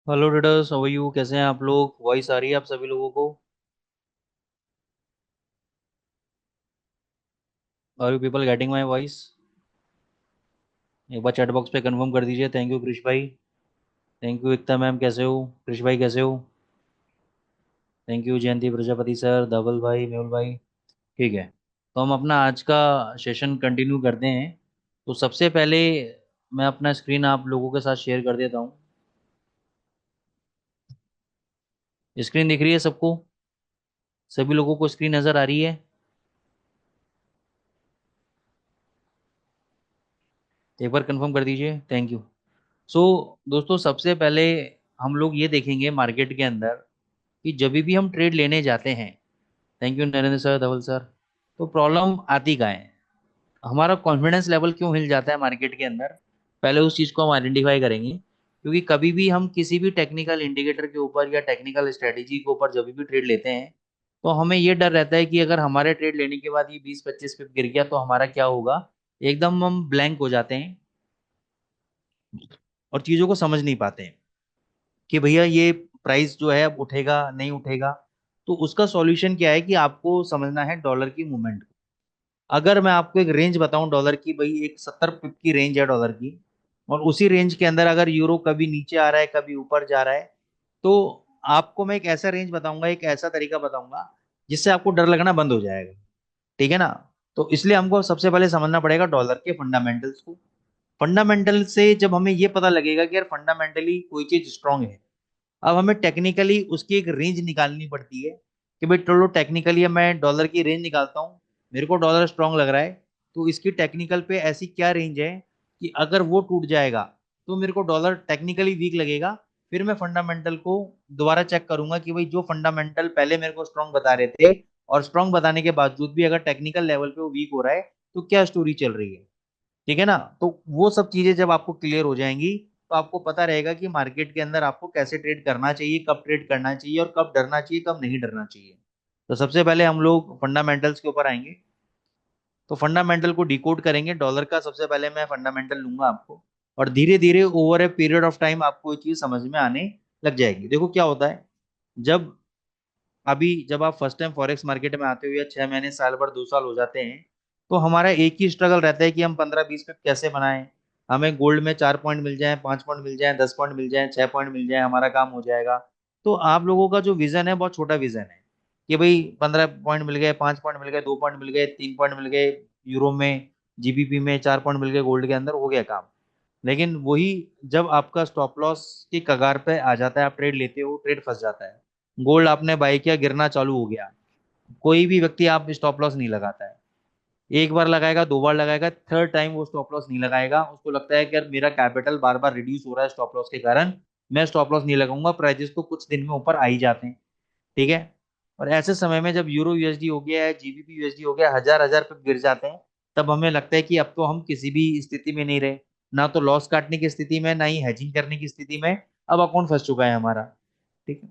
Hello traders, how are you? कैसे हैं आप लोग? वॉइस आ रही है आप सभी लोगों को? Are you people getting my voice? एक बार चैट बॉक्स पे कंफर्म कर दीजिए। थैंक यू कृष भाई। थैंक यू एकता मैम, कैसे हो? कृष भाई कैसे हो? Thank you Jayanti Prajapati sir, Dhaval भाई, मेहुल भाई। ठीक है, तो हम अपना आज का सेशन कंटिन्यू करते हैं। तो सबसे पहले मैं अपना स्क्रीन आप लोगों के साथ शेयर कर देता हूँ। स्क्रीन दिख रही है सबको? सभी लोगों को स्क्रीन नज़र आ रही है? एक बार कंफर्म कर दीजिए। Thank you. सो दोस्तों, सबसे पहले हम लोग ये देखेंगे मार्केट के अंदर कि जब भी हम ट्रेड लेने जाते हैं। Thank you Narendra sir, Dhaval sir. तो प्रॉब्लम आती कहाँ है? हमारा कॉन्फिडेंस लेवल क्यों हिल जाता है मार्केट के अंदर? पहले उस चीज़ को हम आइडेंटिफाई करेंगे, क्योंकि कभी भी हम किसी भी टेक्निकल इंडिकेटर के ऊपर या टेक्निकल स्ट्रेटेजी के ऊपर जब भी ट्रेड लेते हैं, तो हमें ये डर रहता है कि अगर हमारे ट्रेड लेने के बाद ये 20-25 पिप गिर गया तो हमारा क्या होगा। एकदम हम ब्लैंक हो जाते हैं और चीज़ों को समझ नहीं पाते हैं कि भैया ये प्राइस जो है अब उठेगा नहीं उठेगा। तो उसका सॉल्यूशन क्या है कि आपको समझना है डॉलर की मूवमेंट को। अगर मैं आपको एक रेंज बताऊं डॉलर की, भाई एक 70 पिप की रेंज है डॉलर की, और उसी रेंज के अंदर अगर यूरो कभी नीचे आ रहा है कभी ऊपर जा रहा है, तो आपको मैं एक ऐसा रेंज बताऊंगा, एक ऐसा तरीका बताऊंगा जिससे आपको डर लगना बंद हो जाएगा। ठीक है ना? तो इसलिए हमको सबसे पहले समझना पड़ेगा डॉलर के फंडामेंटल्स को। फंडामेंटल से जब हमें ये पता लगेगा कि यार फंडामेंटली कोई चीज स्ट्रांग है, अब हमें टेक्निकली उसकी एक रेंज निकालनी पड़ती है कि भाई चलो टेक्निकली मैं डॉलर की रेंज निकालता हूँ। मेरे को डॉलर स्ट्रांग लग रहा है, तो इसकी टेक्निकल पे ऐसी क्या रेंज है कि अगर वो टूट जाएगा तो मेरे को डॉलर टेक्निकली वीक लगेगा। फिर मैं फंडामेंटल को दोबारा चेक करूंगा कि भाई जो फंडामेंटल पहले मेरे को स्ट्रांग बता रहे थे और स्ट्रांग बताने के बावजूद भी अगर टेक्निकल लेवल पे वो वीक हो रहा है, तो क्या स्टोरी चल रही है। ठीक है ना? तो वो सब चीजें जब आपको क्लियर हो जाएंगी, तो आपको पता रहेगा कि मार्केट के अंदर आपको कैसे ट्रेड करना चाहिए, कब ट्रेड करना चाहिए और कब डरना चाहिए, कब नहीं डरना चाहिए। तो सबसे पहले हम लोग फंडामेंटल्स के ऊपर आएंगे। तो फंडामेंटल को डिकोड करेंगे। डॉलर का सबसे पहले मैं फंडामेंटल लूंगा आपको, और धीरे धीरे over a period of time आपको ये चीज समझ में आने लग जाएगी। देखो क्या होता है, जब जब आप फर्स्ट टाइम फॉरेक्स मार्केट में आते हो या 6 महीने, साल भर, 2 साल हो जाते हैं, तो हमारा एक ही स्ट्रगल रहता है कि हम 15-20 पे कैसे बनाएं। हमें गोल्ड में 4 पॉइंट मिल जाए, 5 पॉइंट मिल जाए, 10 पॉइंट मिल जाए, 6 पॉइंट मिल जाए, हमारा काम हो जाएगा। तो आप लोगों का जो विजन है बहुत छोटा विजन है कि भाई 15 पॉइंट मिल गए, 5 पॉइंट मिल गए, 2 पॉइंट मिल गए, 3 पॉइंट मिल गए यूरो में, जीबीपी में 4 पॉइंट मिल गए, गोल्ड के अंदर हो गया काम। लेकिन वही जब आपका स्टॉप लॉस की कगार पे आ जाता है, आप ट्रेड लेते हो, ट्रेड फंस जाता है। गोल्ड आपने बाई किया, गिरना चालू हो गया, कोई भी व्यक्ति आप स्टॉप लॉस नहीं लगाता है। एक बार लगाएगा, 2 बार लगाएगा, थर्ड टाइम वो स्टॉप लॉस नहीं लगाएगा। उसको लगता है कि यार मेरा कैपिटल बार बार रिड्यूस हो रहा है स्टॉप लॉस के कारण, मैं स्टॉप लॉस नहीं लगाऊंगा। प्राइजेस तो कुछ दिन में ऊपर आ ही जाते हैं। ठीक है? और ऐसे समय में जब यूरो यूएसडी हो गया है, जीबीपी यूएसडी हो गया, हजार हजार पे गिर जाते हैं, तब हमें लगता है कि अब तो हम किसी भी स्थिति में नहीं रहे, ना तो लॉस काटने की स्थिति में, ना ही हेजिंग करने की स्थिति में। अब अकाउंट फंस चुका है हमारा। ठीक है?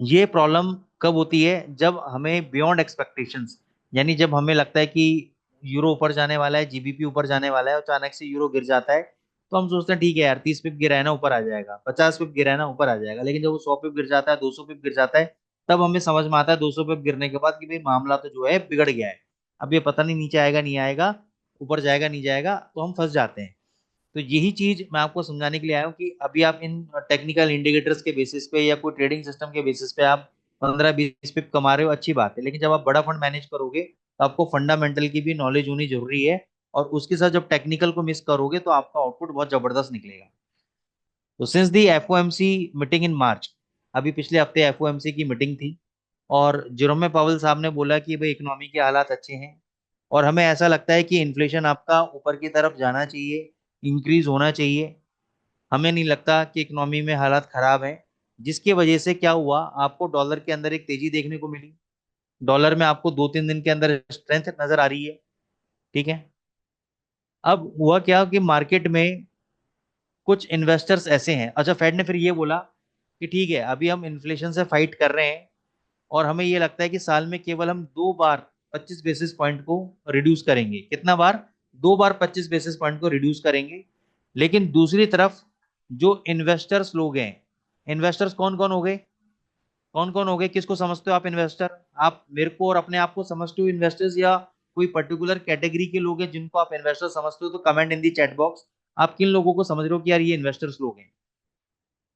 ये प्रॉब्लम कब होती है? जब हमें बियॉन्ड एक्सपेक्टेशंस, यानी जब हमें लगता है कि यूरो ऊपर जाने वाला है, जीबीपी ऊपर जाने वाला है, और अचानक से यूरो गिर जाता है, तो हम सोचते हैं ठीक है यार, 30 पिप गिरा है ना, ऊपर आ जाएगा, 50 पिप गिरा है ना, ऊपर आ जाएगा। लेकिन जब वो 100 पिप गिर जाता है, 200 पिप गिर जाता है, तब हमें समझ में आता है 200 पिप गिरने के बाद कि भाई मामला तो जो है बिगड़ गया है। अब ये पता नहीं नीचे आएगा नहीं आएगा, ऊपर जाएगा नहीं जाएगा, तो हम फंस जाते हैं। तो यही चीज मैं आपको समझाने के लिए आया हूँ कि अभी आप इन टेक्निकल इंडिकेटर्स के बेसिस पे या कोई ट्रेडिंग सिस्टम के बेसिस पे आप 15-20 पिप कमा रहे हो, अच्छी बात है। लेकिन जब आप बड़ा फंड मैनेज करोगे, तो आपको फंडामेंटल की भी नॉलेज होनी जरूरी है। और उसके साथ जब टेक्निकल को मिस करोगे तो आपका आउटपुट बहुत जबरदस्त निकलेगा। तो since the FOMC meeting in March, अभी पिछले हफ्ते एफओएमसी की मीटिंग थी, और जेरोम पावल साहब ने बोला कि भाई इकोनॉमी के हालात अच्छे हैं, और हमें ऐसा लगता है कि इन्फ्लेशन आपका ऊपर की तरफ जाना चाहिए, इंक्रीज होना चाहिए। हमें नहीं लगता कि इकोनॉमी में हालात खराब हैं। जिसकी वजह से क्या हुआ, आपको डॉलर के अंदर एक तेजी देखने को मिली। डॉलर में आपको 2-3 दिन के अंदर स्ट्रेंथ नजर आ रही है। ठीक है? अब हुआ क्या कि मार्केट में कुछ इन्वेस्टर्स ऐसे हैं, अच्छा फेड ने फिर ये बोला कि ठीक है अभी हम इन्फ्लेशन से फाइट कर रहे हैं, और हमें ये लगता है कि साल में केवल हम 2 बार 25 बेसिस पॉइंट को रिड्यूस करेंगे। कितना बार? 2 बार 25 बेसिस पॉइंट को रिड्यूस करेंगे। लेकिन दूसरी तरफ जो इन्वेस्टर्स लोग हैं, इन्वेस्टर्स कौन कौन हो गए? कौन कौन हो गए? किसको समझते हो आप इन्वेस्टर? आप मेरे को और अपने आप को समझते हो इन्वेस्टर्स, या कोई पर्टिकुलर कैटेगरी के लोग हैं जिनको आप इन्वेस्टर समझते हो? तो comment in the chat box, आप किन लोगों को समझ रहे हो कि यार ये इन्वेस्टर्स लोग हैं।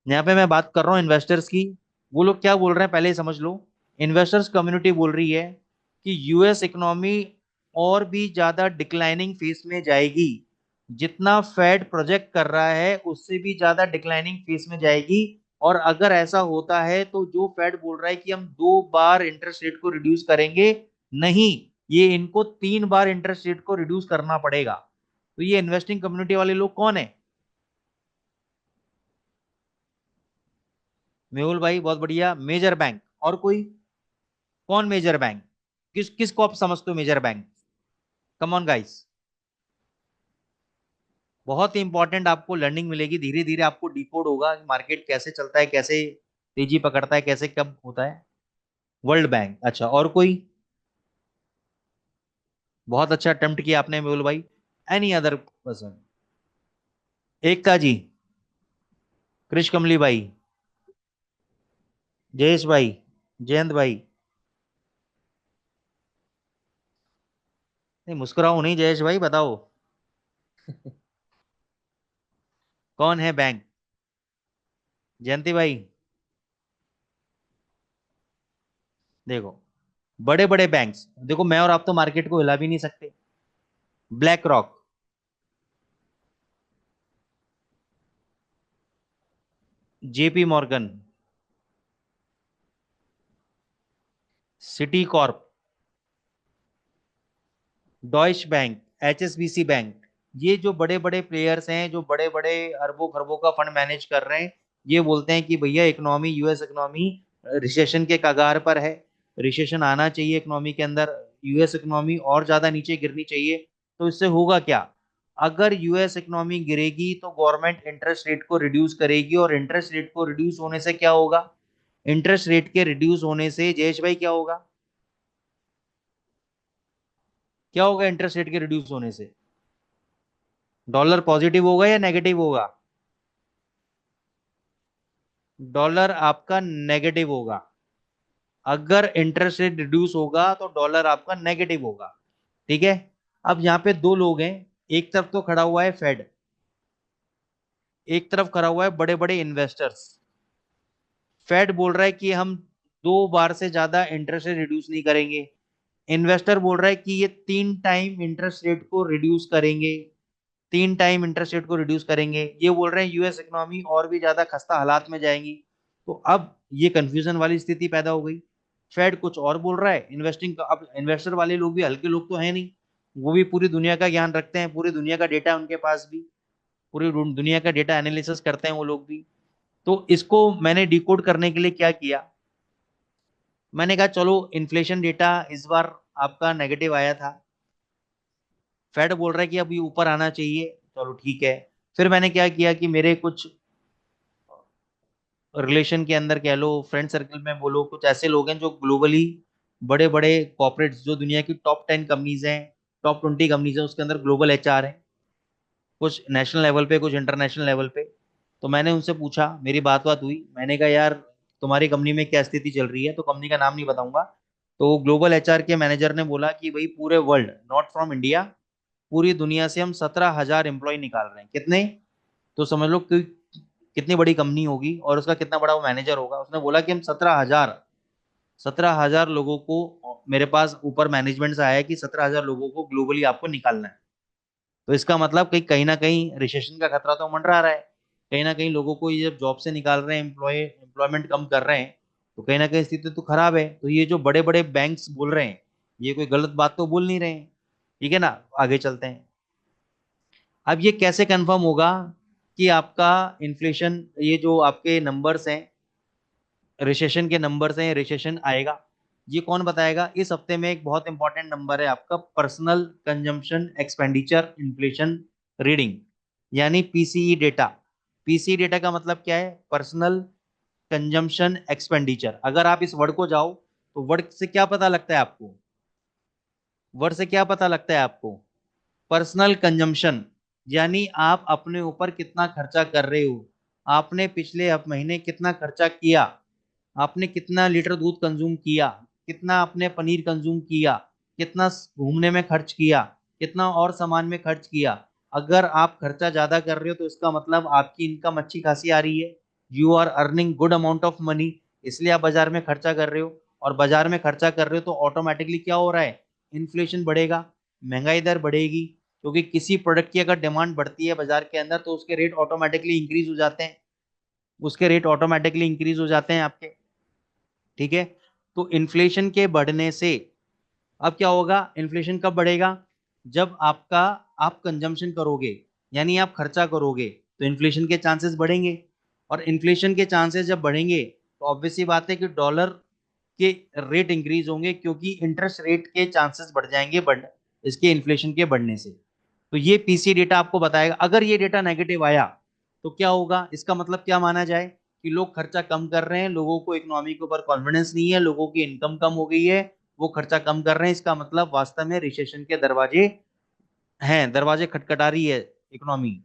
यहाँ पे मैं बात कर रहा हूँ इन्वेस्टर्स की। वो लोग क्या बोल रहे हैं पहले ही समझ लो। इन्वेस्टर्स कम्युनिटी बोल रही है कि यूएस इकोनॉमी और भी ज्यादा डिक्लाइनिंग फेस में जाएगी। जितना फेड प्रोजेक्ट कर रहा है उससे भी ज्यादा डिक्लाइनिंग फेस में जाएगी। और अगर ऐसा होता है तो जो फेड बोल रहा है कि हम 2 बार इंटरेस्ट रेट को रिड्यूस करेंगे, नहीं, ये इनको 3 बार इंटरेस्ट रेट को रिड्यूस करना पड़ेगा। तो ये इन्वेस्टिंग कम्युनिटी वाले लोग कौन है? मेहुल भाई बहुत बढ़िया। मेजर बैंक, और कोई? कौन मेजर बैंक? किस किसको आप समझते हो major bank? Come on guys. बहुत ही इंपॉर्टेंट आपको लर्निंग मिलेगी, धीरे धीरे आपको डिकोड होगा कि मार्केट कैसे चलता है, कैसे तेजी पकड़ता है, कैसे कब होता है। वर्ल्ड बैंक, अच्छा, और कोई? बहुत अच्छा अटेम्प्ट किया आपने मेहुल भाई। Any other person? Ekta ji, Krish Kamli भाई, जयेश भाई, जयंत भाई। नहीं मुस्कुराओ नहीं जयेश भाई, बताओ। कौन है बैंक? जयंती भाई, देखो, बड़े बड़े बैंक्स, देखो मैं और आप तो मार्केट को हिला भी नहीं सकते। Black rock, JP Morgan, city Corp, Deutsche bank, HSBC bank. ये जो बड़े बड़े प्लेयर्स हैं, जो बड़े बड़े अरबों खरबों का फंड मैनेज कर रहे हैं, ये बोलते हैं कि भैया इकोनॉमी, यूएस इकोनॉमी रिसेशन के कगार पर है। रिसेशन आना चाहिए इकोनॉमी के अंदर, यूएस इकोनॉमी और ज्यादा नीचे गिरनी चाहिए। तो इससे होगा क्या? अगर यूएस इकोनॉमी गिरेगी तो गवर्नमेंट इंटरेस्ट रेट को रिड्यूस करेगी, और इंटरेस्ट रेट को रिड्यूस होने से क्या होगा? इंटरेस्ट रेट के रिड्यूस होने से जयेश भाई क्या होगा? क्या होगा इंटरेस्ट रेट के रिड्यूस होने से? डॉलर पॉजिटिव होगा या नेगेटिव होगा? डॉलर आपका नेगेटिव होगा। अगर इंटरेस्ट रेट रिड्यूस होगा तो डॉलर आपका नेगेटिव होगा। ठीक है। अब यहाँ पे दो लोग हैं, एक तरफ तो खड़ा हुआ है फेड, एक तरफ खड़ा हुआ है बड़े बड़े इन्वेस्टर्स। फेड बोल रहा है कि हम 2 बार से ज्यादा इंटरेस्ट रेट रिड्यूस नहीं करेंगे। इन्वेस्टर बोल रहा है कि ये 3 टाइम इंटरेस्ट रेट को रिड्यूस करेंगे, 3 टाइम इंटरेस्ट रेट को रिड्यूस करेंगे। ये बोल रहे हैं यूएस इकोनॉमी और भी ज्यादा खस्ता हालात में जाएंगी। तो अब ये कंफ्यूजन वाली स्थिति पैदा हो गई। फेड कुछ और बोल रहा है, इन्वेस्टिंग, अब इन्वेस्टर वाले लोग भी हल्के लोग तो है नहीं। वो भी पूरी दुनिया का ज्ञान रखते हैं, पूरी दुनिया का डेटा है उनके पास भी, पूरी दुनिया का डेटा एनालिसिस करते हैं वो लोग भी। तो इसको मैंने डिकोड करने के लिए क्या किया, मैंने कहा चलो इन्फ्लेशन डेटा इस बार आपका नेगेटिव आया था, फेड बोल रहा है कि अब ये ऊपर आना चाहिए, चलो ठीक है। फिर मैंने क्या किया कि मेरे कुछ रिलेशन के अंदर कह लो, फ्रेंड सर्कल में बोलो, कुछ ऐसे लोग हैं जो ग्लोबली बड़े बड़े कॉर्पोरेट्स, जो दुनिया की टॉप 10 कंपनीज हैं, टॉप 20 कंपनीज हैं, उसके अंदर ग्लोबल एचआर है, कुछ नेशनल लेवल पे, कुछ इंटरनेशनल लेवल पे। तो मैंने उनसे पूछा, मेरी बात बात हुई, मैंने कहा यार तुम्हारी कंपनी में क्या स्थिति चल रही है, तो कंपनी का नाम नहीं बताऊंगा। तो ग्लोबल एचआर के मैनेजर ने बोला कि भाई पूरे वर्ल्ड, नॉट फ्रॉम इंडिया, पूरी दुनिया से हम 17,000 एम्प्लॉय निकाल रहे हैं। कितने? तो समझ लो कि कितनी बड़ी कंपनी होगी और उसका कितना बड़ा वो मैनेजर होगा। उसने बोला कि हम 17,000 लोगों को, मेरे पास ऊपर मैनेजमेंट से आया है कि 17,000 लोगों को ग्लोबली आपको निकालना है। तो इसका मतलब कहीं कहीं ना कहीं रिसेशन का खतरा तो मंडरा रहा है। कहीं ना कहीं लोगों को ये जब जॉब से निकाल रहे हैं, एम्प्लॉयमेंट कम कर रहे हैं, तो कहीं ना कहीं स्थिति तो खराब है। तो ये जो बड़े बड़े बैंक्स बोल रहे हैं, ये कोई गलत बात तो बोल नहीं रहे हैं। ठीक है ना? आगे चलते हैं। अब ये कैसे कंफर्म होगा कि आपका इन्फ्लेशन, ये जो आपके नंबर्स हैं, रिसेशन के नंबर्स हैं, रिसेशन आएगा? ये कौन बताएगा? इस हफ्ते में एक बहुत इंपॉर्टेंट नंबर है आपका, personal consumption expenditure inflation reading, यानी पीसीई डेटा। पीसीई डेटा का मतलब क्या है? Personal consumption expenditure. अगर आप इस वर्ड को जाओ तो वर्ड से क्या पता लगता है आपको? वर्ड से क्या पता लगता है आपको? पर्सनल कंजम्पशन, यानी आप अपने ऊपर कितना खर्चा कर रहे हो। आपने पिछले महीने कितना खर्चा किया, आपने कितना लीटर दूध कंज्यूम किया, कितना आपने पनीर कंज्यूम किया, कितना घूमने में खर्च किया, कितना और सामान में खर्च किया। अगर आप खर्चा ज्यादा कर रहे हो तो इसका मतलब आपकी इनकम अच्छी खासी आ रही है, you are earning good amount of money, इसलिए आप बाजार में खर्चा कर रहे हो। और बाजार में खर्चा कर रहे हो तो ऑटोमेटिकली क्या हो रहा है, इन्फ्लेशन बढ़ेगा, महंगाई दर बढ़ेगी, क्योंकि किसी प्रोडक्ट की अगर डिमांड बढ़ती है बाजार के अंदर तो उसके रेट ऑटोमेटिकली इंक्रीज हो जाते हैं, उसके रेट ऑटोमेटिकली इंक्रीज हो जाते हैं आपके। ठीक है। तो इन्फ्लेशन के बढ़ने से अब क्या होगा, इन्फ्लेशन कब बढ़ेगा, जब आपका आप कंजम्पशन करोगे, यानी आप खर्चा करोगे, तो इन्फ्लेशन के चांसेस बढ़ेंगे। और इन्फ्लेशन के चांसेस जब बढ़ेंगे तो ऑब्वियस सी बात है कि डॉलर के रेट इंक्रीज होंगे, क्योंकि इंटरेस्ट रेट के चांसेस बढ़ जाएंगे बढ़ इसके इन्फ्लेशन के बढ़ने से। तो ये पीसी डेटा आपको बताएगा। अगर ये डेटा नेगेटिव आया तो क्या होगा, इसका मतलब क्या माना जाए कि लोग खर्चा कम कर रहे हैं, लोगों को इकोनॉमी के ऊपर कॉन्फिडेंस नहीं है, लोगों की इनकम कम हो गई है, वो खर्चा कम कर रहे हैं, इसका मतलब वास्तव में रिसेशन के दरवाजे हैं, दरवाजे खटखटा रही है इकोनॉमी।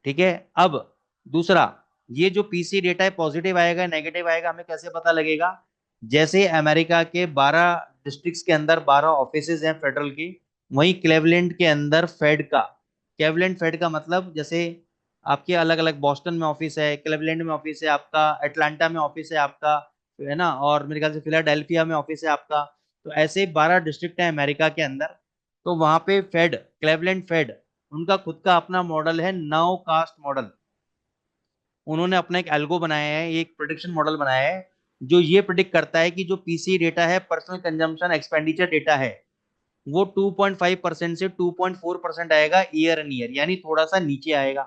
ठीक है। अब दूसरा, ये जो पीसी डेटा है पॉजिटिव आएगा नेगेटिव आएगा हमें कैसे पता लगेगा, जैसे अमेरिका के 12 डिस्ट्रिक्ट्स के अंदर 12 ऑफिसेज हैं फेडरल की, वहीं क्लेवलैंड के अंदर फेड का, क्लेवलैंड फेड का मतलब जैसे आपके अलग अलग बॉस्टन में ऑफिस है, क्लेवलैंड में ऑफिस है आपका, अटलांटा में ऑफिस है आपका, है ना, और मेरे ख्याल से फिलाडेल्फिया में ऑफिस है आपका। तो ऐसे 12 डिस्ट्रिक्ट हैं अमेरिका के अंदर। तो वहां पे फेड, क्लेवलैंड फेड, उनका खुद का अपना मॉडल है, नाउ कास्ट मॉडल। उन्होंने अपना एक एल्गो बनाया है, एक प्रिडिक्शन मॉडल बनाया है, जो ये प्रिडिक्ट करता है कि जो पीसी डेटा है, पर्सनल कंजम्पशन एक्सपेंडिचर डेटा है, वो 2.5% से 2.4% आएगा ईयर एंड ईयर, यानी थोड़ा सा नीचे आएगा।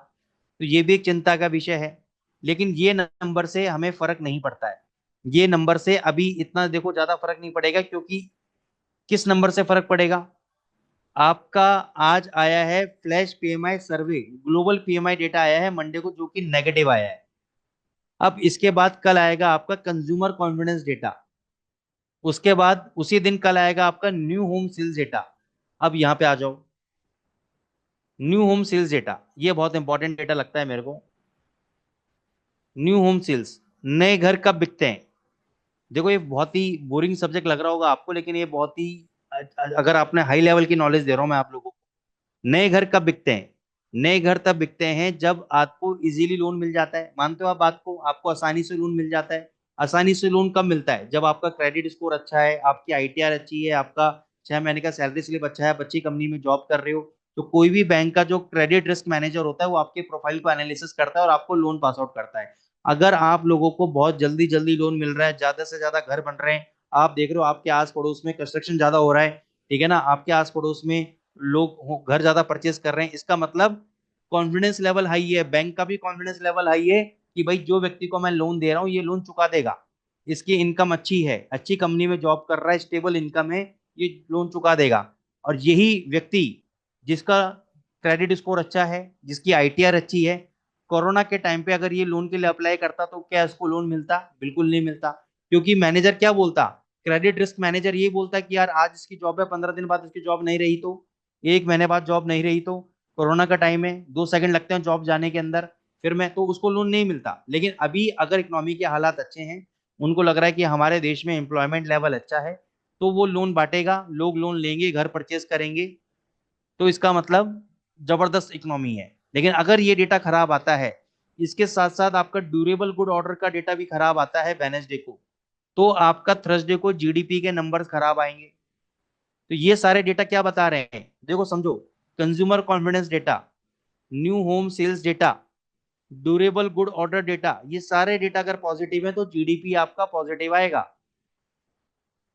तो ये भी एक चिंता का विषय है। लेकिन ये नंबर से हमें फर्क नहीं पड़ता है, ये नंबर से अभी इतना देखो ज्यादा फर्क नहीं पड़ेगा, क्योंकि किस नंबर से फर्क पड़ेगा, आपका आज आया है फ्लैश पीएमआई सर्वे, ग्लोबल पीएमआई डेटा आया है मंडे को, जो कि नेगेटिव आया है। अब इसके बाद कल आएगा आपका कंज्यूमर कॉन्फिडेंस डेटा, उसके बाद उसी दिन कल आएगा आपका न्यू होम सेल्स डेटा। अब यहां पे आ जाओ, न्यू होम सेल्स डेटा, ये बहुत इंपॉर्टेंट डेटा लगता है मेरे को। न्यू होम सेल्स, नए घर कब बिकते हैं। देखो ये बहुत ही बोरिंग सब्जेक्ट लग रहा होगा आपको, लेकिन ये बहुत ही, अगर आपने हाई लेवल की नॉलेज दे रहा हूं मैं आप लोगों को। नए घर कब बिकते हैं, नए घर तब बिकते हैं जब आपको इजीली लोन मिल जाता है, मानते हो आप बात को, आपको आसानी से लोन मिल जाता है। आसानी से लोन कब मिलता है, जब आपका क्रेडिट स्कोर अच्छा है, आपकी आईटीआर अच्छी है, आपका 6 महीने का सैलरी स्लिप अच्छा है, आप अच्छी कंपनी में जॉब कर रहे हो। तो कोई भी बैंक का जो क्रेडिट रिस्क मैनेजर होता है वो आपके प्रोफाइल को एनालिसिस करता है और आपको लोन पास आउट करता है। अगर आप लोगों को बहुत जल्दी जल्दी लोन मिल रहा है, ज्यादा से ज्यादा घर बन रहे हैं, आप देख रहे हो आपके आस पड़ोस में कंस्ट्रक्शन ज्यादा हो रहा है, ठीक है ना, आपके आस पड़ोस में लोग घर ज्यादा परचेज कर रहे हैं, इसका मतलब कॉन्फिडेंस लेवल हाई है, बैंक का भी कॉन्फिडेंस लेवल हाई है कि भाई जो व्यक्ति को मैं लोन दे रहा हूँ ये लोन चुका देगा, इसकी इनकम अच्छी है, अच्छी कंपनी में जॉब कर रहा है, स्टेबल इनकम है, ये लोन चुका देगा। और यही व्यक्ति जिसका क्रेडिट स्कोर अच्छा है, जिसकी आईटीआर अच्छी है, कोरोना के टाइम पे अगर ये लोन के लिए अप्लाई करता तो क्या इसको लोन मिलता, बिल्कुल नहीं मिलता। क्योंकि मैनेजर क्या बोलता, क्रेडिट रिस्क मैनेजर ये बोलता कि यार आज इसकी जॉब है, 15 दिन बाद इसकी जॉब नहीं रही तो, 1 महीने बाद जॉब नहीं रही तो, कोरोना का टाइम है, 2 सेकंड लगते हैं जॉब जाने के अंदर, फिर मैं तो उसको लोन नहीं मिलता। लेकिन अभी अगर इकोनॉमी के हालात अच्छे हैं, उनको लग रहा है कि हमारे देश में एम्प्लॉयमेंट लेवल अच्छा है, तो वो लोन बांटेगा, लोग लोन लेंगे, घर परचेज करेंगे, तो इसका मतलब जबरदस्त इकोनॉमी है। लेकिन अगर ये डेटा खराब आता है, इसके साथ साथ आपका ड्यूरेबल गुड ऑर्डर का डेटा भी खराब आता है वेनेसडे को, तो आपका थर्सडे को जीडीपी के नंबर्स खराब आएंगे। तो ये सारे डेटा क्या बता रहे हैं, देखो समझो, consumer confidence data, new home sales data, durable good order data, ये सारे डेटा अगर पॉजिटिव है तो जीडीपी आपका पॉजिटिव आएगा,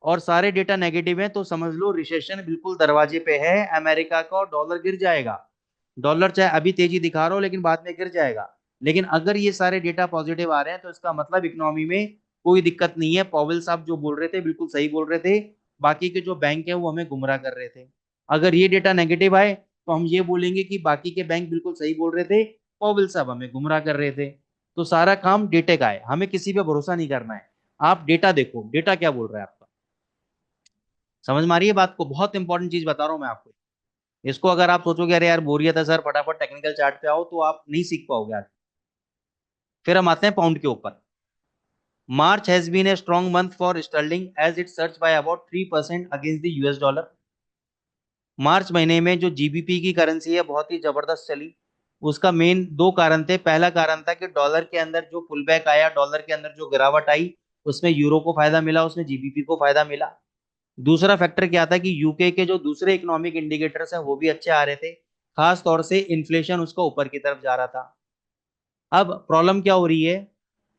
और सारे डेटा नेगेटिव है तो समझ लो रिसेशन बिल्कुल दरवाजे पे है अमेरिका का, और डॉलर गिर जाएगा। डॉलर चाहे अभी तेजी दिखा रहा हो लेकिन बाद में गिर जाएगा। लेकिन अगर ये सारे डेटा पॉजिटिव आ रहे हैं तो इसका मतलब इकोनॉमी में कोई दिक्कत नहीं है, पॉवेल साहब जो बोल रहे थे बिल्कुल सही बोल रहे थे, बाकी के जो बैंक है वो हमें गुमराह कर रहे थे। अगर ये डेटा नेगेटिव आए तो हम ये बोलेंगे कि बाकी के बैंक बिल्कुल सही बोल रहे थे, पॉवेल साहब हमें गुमराह कर रहे थे। तो सारा काम डेटे का है, हमें किसी पे भरोसा नहीं करना है। आप डेटा देखो, डेटा क्या बोल रहा है आपका, समझ में आ रही है बात को, बहुत इंपॉर्टेंट चीज बता रहा हूँ मैं आपको। इसको अगर आप सोचोगे अरे यार बोरियत है सर, फटाफट टेक्निकल चार्ट पे आओ, तो आप नहीं सीख पाओगे आज। फिर हम आते हैं पाउंड के ऊपर। March has been a strong month for sterling as it surged by about 3% against the US dollar. March महीने में जो जीबीपी की करेंसी है बहुत ही जबरदस्त चली। उसका मेन दो कारण थे। पहला कारण था कि डॉलर के अंदर जो पुल बैक आया, डॉलर के अंदर जो गिरावट आई, उसमें यूरो को फायदा मिला, उसमें जीबीपी को फायदा मिला। दूसरा फैक्टर क्या था कि यूके के जो दूसरे इकोनॉमिक इंडिकेटर्स हैं वो भी अच्छे आ रहे थे, खास तौर से इन्फ्लेशन उसका ऊपर की तरफ जा रहा था। अब प्रॉब्लम क्या हो रही है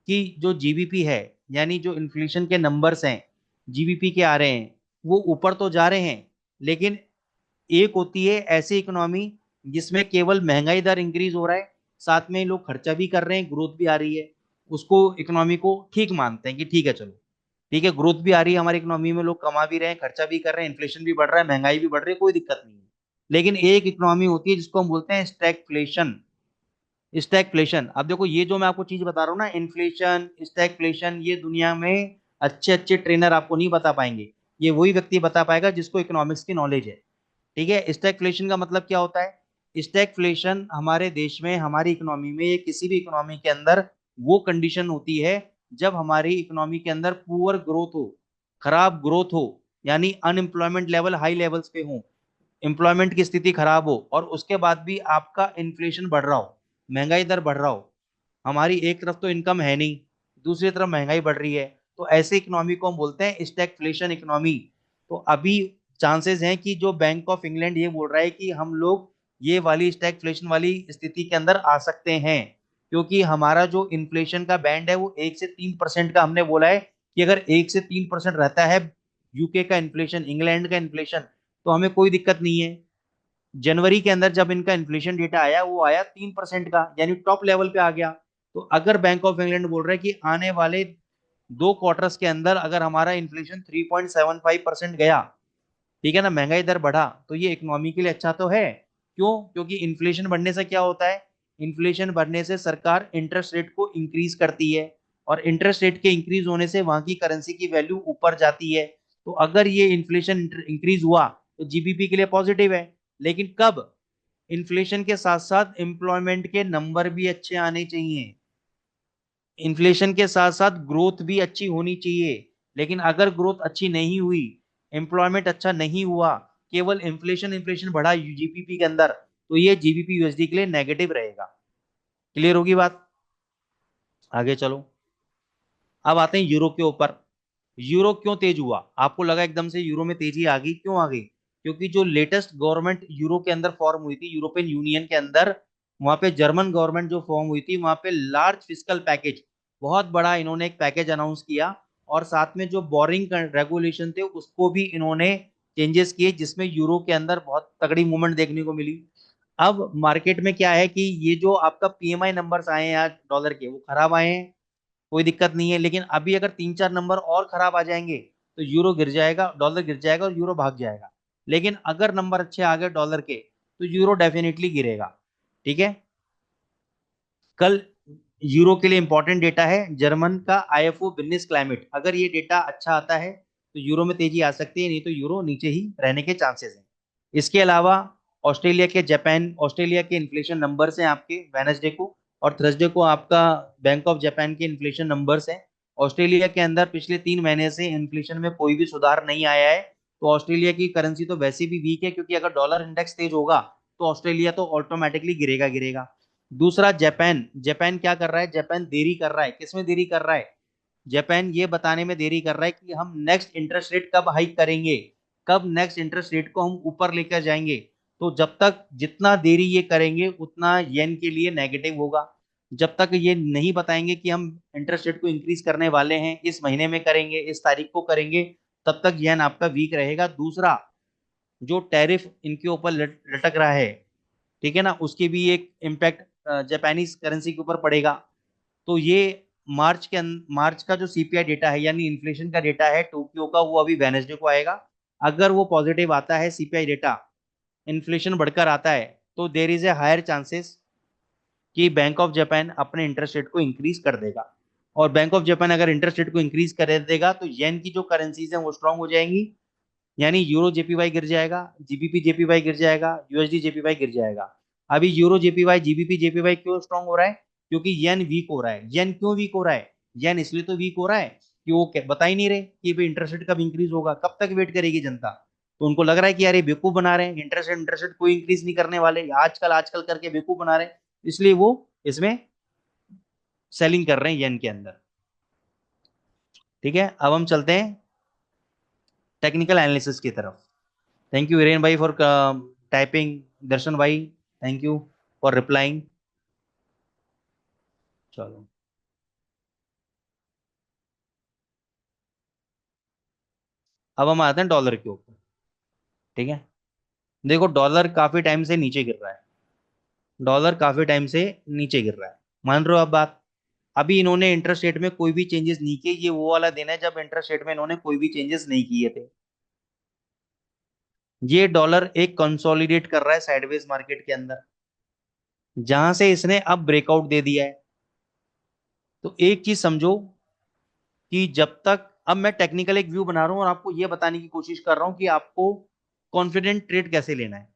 कि जो जीबीपी है, यानी जो इन्फ्लेशन के नंबर्स हैं जीबीपी के आ रहे हैं, वो ऊपर तो जा रहे हैं, लेकिन एक होती है ऐसी इकोनॉमी जिसमें केवल महंगाई दर इंक्रीज हो रहा है, साथ में लोग खर्चा भी कर रहे हैं, ग्रोथ भी आ रही है, उसको इकोनॉमी को ठीक मानते हैं कि ठीक है चलो, ठीक है ग्रोथ भी आ रही है हमारी इकोनॉमी में, लोग कमा भी रहे हैं, खर्चा भी कर रहे हैं, इन्फ्लेशन भी बढ़ रहा है, महंगाई भी बढ़ रही है, कोई दिक्कत नहीं है। लेकिन एक इकोनॉमी होती है जिसको हम बोलते हैं स्टैगफ्लेशन। स्टैगफ्लेशन, अब देखो ये जो मैं आपको चीज बता रहा हूँ ना, इन्फ्लेशन स्टैगफ्लेशन, ये दुनिया में अच्छे अच्छे ट्रेनर आपको नहीं बता पाएंगे। ये वही व्यक्ति बता पाएगा जिसको इकोनॉमिक्स की नॉलेज है। ठीक है, स्टैगफ्लेशन का मतलब क्या होता है? स्टैगफ्लेशन हमारे देश में, हमारी इकोनॉमी में, किसी भी इकोनॉमी के अंदर वो कंडीशन होती है जब हमारी इकोनॉमी के अंदर पुअर ग्रोथ हो, खराब ग्रोथ हो, यानी अनएम्प्लॉयमेंट लेवल हाई लेवल्स पे हो, एम्प्लॉयमेंट की स्थिति खराब हो, और उसके बाद भी आपका इन्फ्लेशन बढ़ रहा हो, महंगाई दर बढ़ रहा हो। हमारी एक तरफ तो इनकम है नहीं, दूसरी तरफ महंगाई बढ़ रही है, तो ऐसे इकोनॉमी को हम बोलते हैं स्टैगफ्लेशन इकोनॉमी। तो अभी चांसेस हैं कि जो बैंक ऑफ इंग्लैंड ये बोल रहा है कि हम लोग ये वाली स्टैगफ्लेशन वाली स्थिति के अंदर आ सकते हैं, क्योंकि हमारा जो इन्फ्लेशन का बैंड है वो 1 से 3% का हमने बोला है कि अगर 1 से 3% रहता है यूके का इन्फ्लेशन, इंग्लैंड का इन्फ्लेशन, तो हमें कोई दिक्कत नहीं है। जनवरी के अंदर जब इनका इन्फ्लेशन डेटा आया वो आया 3% का, यानी टॉप लेवल पे आ गया। तो अगर बैंक ऑफ इंग्लैंड बोल रहा है कि आने वाले 2 क्वार्टर्स के अंदर अगर हमारा इन्फ्लेशन 3.75% गया, ठीक है ना, महंगाई दर बढ़ा, तो ये इकोनॉमी के लिए अच्छा तो है। क्यों? क्योंकि इन्फ्लेशन बढ़ने से क्या होता है? इन्फ्लेशन बढ़ने से सरकार इंटरेस्ट रेट को इंक्रीज करती है, और इंटरेस्ट रेट के इंक्रीज होने से वहां की करेंसी की वैल्यू ऊपर जाती है। तो अगर ये इन्फ्लेशन इंक्रीज हुआ तो जीबीपी के लिए पॉजिटिव है। लेकिन कब? इन्फ्लेशन के साथ साथ एम्प्लॉयमेंट के नंबर भी अच्छे आने चाहिए, इन्फ्लेशन के साथ साथ ग्रोथ भी अच्छी होनी चाहिए। लेकिन अगर ग्रोथ अच्छी नहीं हुई, एम्प्लॉयमेंट अच्छा नहीं हुआ, केवल इन्फ्लेशन इन्फ्लेशन बढ़ा जीबीपी के अंदर, तो ये जीबीपी यूएसडी के लिए नेगेटिव रहेगा। क्लियर होगी बात? आगे चलो। अब आते हैं यूरो के ऊपर। यूरो क्यों तेज हुआ? आपको लगा एकदम से यूरो में तेजी आ गई, क्यों आ गई? क्योंकि जो लेटेस्ट गवर्नमेंट यूरो के अंदर फॉर्म हुई थी, यूरोपियन यूनियन के अंदर, वहां पे जर्मन गवर्नमेंट जो फॉर्म हुई थी, वहां पे लार्ज फिस्कल पैकेज, बहुत बड़ा इन्होंने एक पैकेज अनाउंस किया, और साथ में जो बोरिंग रेगुलेशन थे उसको भी इन्होंने चेंजेस किए, जिसमें यूरो के अंदर बहुत तगड़ी मूवमेंट देखने को मिली। अब मार्केट में क्या है कि ये जो आपका पीएमआई नंबर्स आए हैं आज डॉलर के, वो खराब आए हैं, कोई दिक्कत नहीं है। लेकिन अभी अगर 3 4 नंबर और खराब आ जाएंगे तो यूरो गिर जाएगा, डॉलर गिर जाएगा और यूरो भाग जाएगा। लेकिन अगर नंबर अच्छे आ गए डॉलर के तो यूरो डेफिनेटली गिरेगा। ठीक है, कल यूरो के लिए इंपॉर्टेंट डेटा है जर्मन का आईएफओ बिजनेस क्लाइमेट। अगर ये डेटा अच्छा आता है तो यूरो में तेजी आ सकती है, नहीं तो यूरो नीचे ही रहने के चांसेस हैं। इसके अलावा ऑस्ट्रेलिया के, जापान, ऑस्ट्रेलिया के इन्फ्लेशन नंबर्स हैं आपके वेनसडे को, और थर्सडे को आपका बैंक ऑफ जापान के इन्फ्लेशन नंबर्स हैं। ऑस्ट्रेलिया के अंदर पिछले 3 महीने से इन्फ्लेशन में कोई भी सुधार नहीं आया है, तो ऑस्ट्रेलिया की करेंसी तो वैसे भी वीक है, क्योंकि अगर डॉलर इंडेक्स तेज होगा तो ऑस्ट्रेलिया तो ऑटोमेटिकली गिरेगा गिरेगा। दूसरा जापान, जापान क्या कर रहा है? जापान देरी कर रहा है। किसमें देरी कर रहा है? जापान ये बताने में देरी कर रहा है कि हम नेक्स्ट इंटरेस्ट रेट कब हाइक करेंगे, कब नेक्स्ट इंटरेस्ट रेट को हम ऊपर लेकर जाएंगे। तो जब तक जितना देरी ये करेंगे उतना येन के लिए नेगेटिव होगा। जब तक ये नहीं बताएंगे कि हम इंटरेस्ट रेट को इंक्रीज करने वाले हैं, इस महीने में करेंगे, इस तारीख को करेंगे, तब तक येन आपका वीक रहेगा। दूसरा, जो टैरिफ इनके ऊपर लटक रहा है, ठीक है ना, उसकी भी एक इम्पैक्ट जापानीज करेंसी के ऊपर पड़ेगा। तो ये मार्च का जो सीपीआई डेटा है, यानी इन्फ्लेशन का डेटा है टोक्यो का, वो अभी वेनेसडे को आएगा। अगर वो पॉजिटिव आता है सीपीआई डेटा, इन्फ्लेशन बढ़कर आता है, तो there is a higher chances कि बैंक ऑफ जापान अपने इंटरेस्ट रेट को इंक्रीज कर देगा। और बैंक ऑफ जापान अगर इंटरेस्ट रेट को इंक्रीज कर देगा तो येन की जो करेंसीज हैं वो स्ट्रांग हो जाएंगी, यानी यूरो जेपीवाई गिर जाएगा, जीबीपी जेपीवाई गिर जाएगा, यूएसडी जेपीवाई गिर जाएगा। अभी यूरो जेपीवाई, जीबीपी जेपीवाई क्यों स्ट्रांग हो रहा है? क्योंकि येन वीक हो रहा है। येन क्यों वीक हो रहा है? येन इसलिए तो वीक हो रहा है कि वो बता ही नहीं रहे कि भाई इंटरेस्ट रेट कब इंक्रीज होगा, कब तक वेट करेगी जनता। तो उनको लग रहा है कि यार ये बेवकूफ बना रहे हैं, इंटरेस्ट रेट कोई इंक्रीज नहीं करने वाले, आजकल आजकल करके बेवकूफ बना रहे हैं, इसलिए वो इसमें सेलिंग कर रहे हैं येन के अंदर। ठीक है, अब हम चलते हैं टेक्निकल एनालिसिस की तरफ। थैंक यू वीरेन भाई फॉर टाइपिंग। दर्शन भाई थैंक यू फॉर रिप्लाइंग। चलो, अब हम आते हैं डॉलर के ऊपर। ठीक है, देखो डॉलर काफी टाइम से नीचे गिर रहा है, डॉलर काफी टाइम से नीचे गिर रहा है, मान रहे हो आप बात? अभी इन्होंने इंटरेस्ट रेट में कोई भी चेंजेस नहीं किए, ये वो वाला दिन है जब इंटरेस्ट रेट में इन्होंने कोई भी चेंजेस नहीं किए थे। ये डॉलर एक कंसोलिडेट कर रहा है साइडवेज मार्केट के अंदर, जहां से इसने अब ब्रेकआउट दे दिया है। तो एक चीज समझो कि जब तक, अब मैं टेक्निकल एक व्यू बना रहा हूं और आपको यह बताने की कोशिश कर रहा हूं कि आपको कॉन्फिडेंट ट्रेड कैसे लेना है।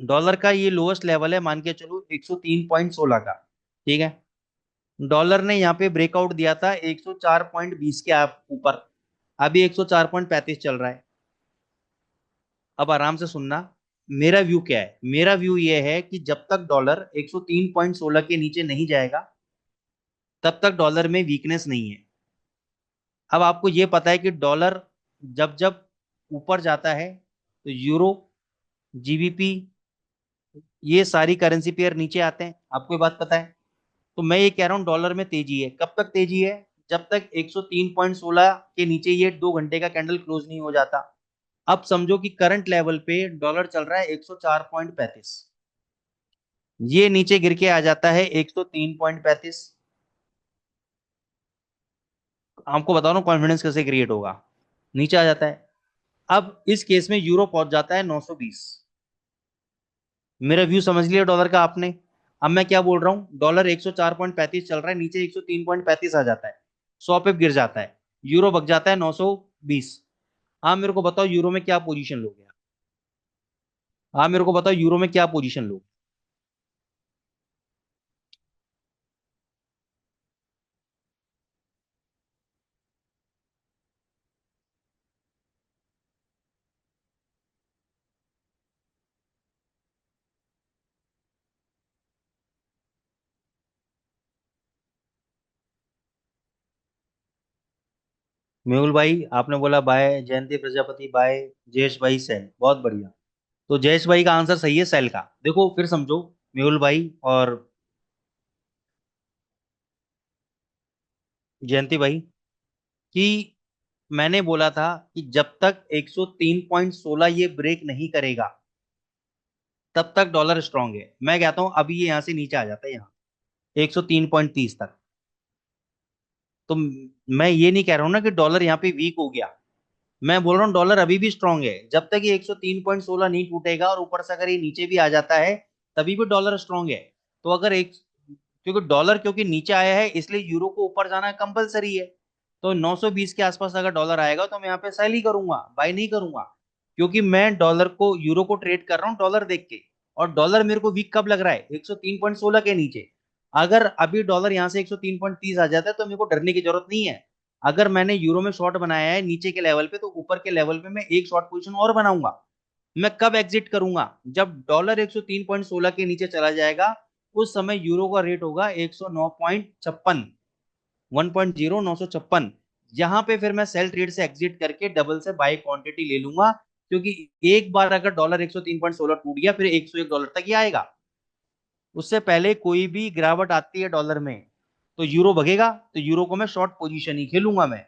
डॉलर का ये लोएस्ट लेवल है, मान के चलो 103.16 का। ठीक है, डॉलर ने यहाँ पे ब्रेकआउट दिया था 104.20 के आप ऊपर, अभी 104.35 चल रहा है। अब आराम से सुनना, मेरा व्यू क्या है? मेरा व्यू ये है कि जब तक डॉलर 103.16 के नीचे नहीं जाएगा तब तक डॉलर में वीकनेस नहीं है। अब आपको ये पता है कि डॉलर जब जब ऊपर जाता है तो यूरो, जीबीपी, ये सारी करेंसी पेयर नीचे आते हैं, आपको ये बात पता है। तो मैं ये कह रहा हूं डॉलर में तेजी है, कब तक तेजी है? जब तक 103.16 के नीचे ये 2 घंटे का कैंडल क्लोज नहीं हो जाता। अब समझो कि करंट लेवल पे डॉलर चल रहा है 104.35, ये नीचे गिर के आ जाता है 103.35, आपको बता रहा हूं कॉन्फिडेंस कैसे क्रिएट होगा, नीचे आ जाता है। अब इस केस में यूरो पहुंच जाता है 920। मेरा व्यू समझ लिया डॉलर का आपने? अब मैं क्या बोल रहा हूँ, डॉलर 104.35 चल रहा है, नीचे 103.35 आ जाता है, 100 पे गिर जाता है, यूरो बग जाता है 920। आप मेरे को बताओ यूरो में क्या पोजीशन लोगे? आप मेरे को बताओ यूरो में क्या पोजीशन लोगे? मेहुल भाई आपने बोला बाय, जयंती प्रजापति बाय, जयेश भाई सेल, बहुत बढ़िया। तो जयेश भाई का आंसर सही है, सेल का। देखो फिर समझो मेहुल भाई और जयंती भाई कि मैंने बोला था कि जब तक 103.16 ये ब्रेक नहीं करेगा तब तक डॉलर स्ट्रांग है। मैं कहता हूं अभी ये यहां से नीचे आ जाता है, यहाँ 103.30 तक। तो मैं ये नहीं कह रहा हूं ना कि डॉलर यहाँ पे वीक हो गया, मैं बोल रहा हूँ डॉलर अभी भी स्ट्रांग है। जब तक ये 103.16 नहीं टूटेगा और ऊपर से अगर ये नीचे भी आ जाता है तभी भी डॉलर स्ट्रांग है। तो अगर एक, क्योंकि डॉलर क्योंकि नीचे आया है इसलिए यूरो को ऊपर जाना कंपलसरी है। तो 920 के आसपास अगर डॉलर आएगा तो मैं यहाँ पे सेल ही करूंगा, बाय नहीं करूंगा, क्योंकि मैं डॉलर को, यूरो को ट्रेड कर रहा हूँ डॉलर देख के। और डॉलर मेरे को वीक कब लग रहा है? 103.16 के नीचे। अगर अभी डॉलर यहाँ से 103.30 आ जाता है तो मेरे को डरने की जरूरत नहीं है। अगर मैंने यूरो में शॉर्ट बनाया है नीचे के लेवल पे, तो ऊपर के लेवल पे मैं एक शॉर्ट पोजीशन और बनाऊंगा। मैं कब एग्जिट करूंगा? जब डॉलर 103.16 के नीचे चला जाएगा, उस समय यूरो का रेट होगा 109.56, 1.0956। यहां पे फिर मैं सेल ट्रेड से एग्जिट करके डबल से बाय क्वांटिटी ले लूंगा, क्योंकि एक बार अगर डॉलर 103.16 टूट गया फिर 101 डॉलर तक ही आएगा। उससे पहले कोई भी गिरावट आती है डॉलर में तो यूरो भगेगा, तो यूरो को मैं शॉर्ट पोजीशन ही खेलूंगा, मैं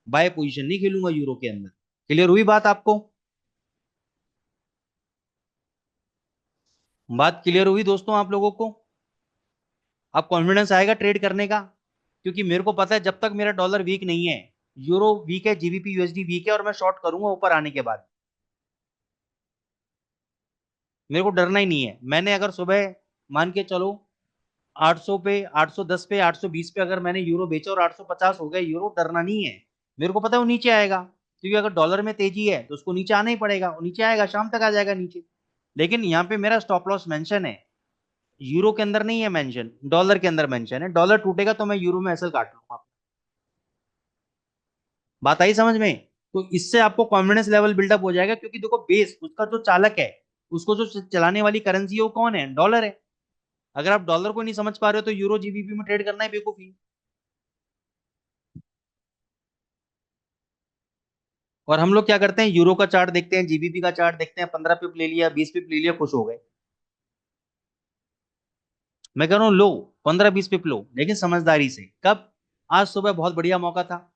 बाय पोजीशन नहीं खेलूंगा यूरो के अंदर। क्लियर हुई बात आपको? बात क्लियर हुई दोस्तों आप लोगों को? अब कॉन्फिडेंस आएगा ट्रेड करने का, क्योंकि मेरे को पता है जब तक मेरा डॉलर वीक नहीं है, यूरो वीक है, जीबीपी यूएसडी वीक है, और मैं शॉर्ट करूंगा ऊपर आने के बाद। मेरे को डरना ही नहीं है। मैंने अगर सुबह मान के चलो 800 पे, 810 पे, 820 पे अगर मैंने यूरो बेचा और 850 हो गया यूरो, डरना नहीं है। मेरे को पता है वो नीचे आएगा, क्योंकि अगर डॉलर में तेजी है तो उसको नीचे आना ही पड़ेगा, वो नीचे आएगा, शाम तक आ जाएगा नीचे। लेकिन यहाँ पे मेरा स्टॉप लॉस मेंशन है, यूरो के अंदर नहीं है मेंशन, डॉलर के अंदर मेंशन है। डॉलर टूटेगा तो मैं यूरो में एसएल काट लूंगा। बात आई समझ में? तो इससे आपको कॉन्फिडेंस लेवल बिल्डअप हो जाएगा, क्योंकि देखो बेस उसका जो चालक है, उसको जो चलाने वाली करेंसी है वो कौन है? डॉलर है। अगर आप डॉलर को नहीं समझ पा रहे हो तो यूरो जीबीपी में ट्रेड करना है बेवकूफी। और हम लोग क्या करते हैं, यूरो का चार्ट देखते हैं, जीबीपी का चार्ट देखते हैं, 15 पिप ले लिया, 20 पिप ले लिया, खुश हो गए। मैं कह रहा हूँ लो, 15 20 पिप लो, लेकिन समझदारी से। कब? आज सुबह बहुत बढ़िया मौका था,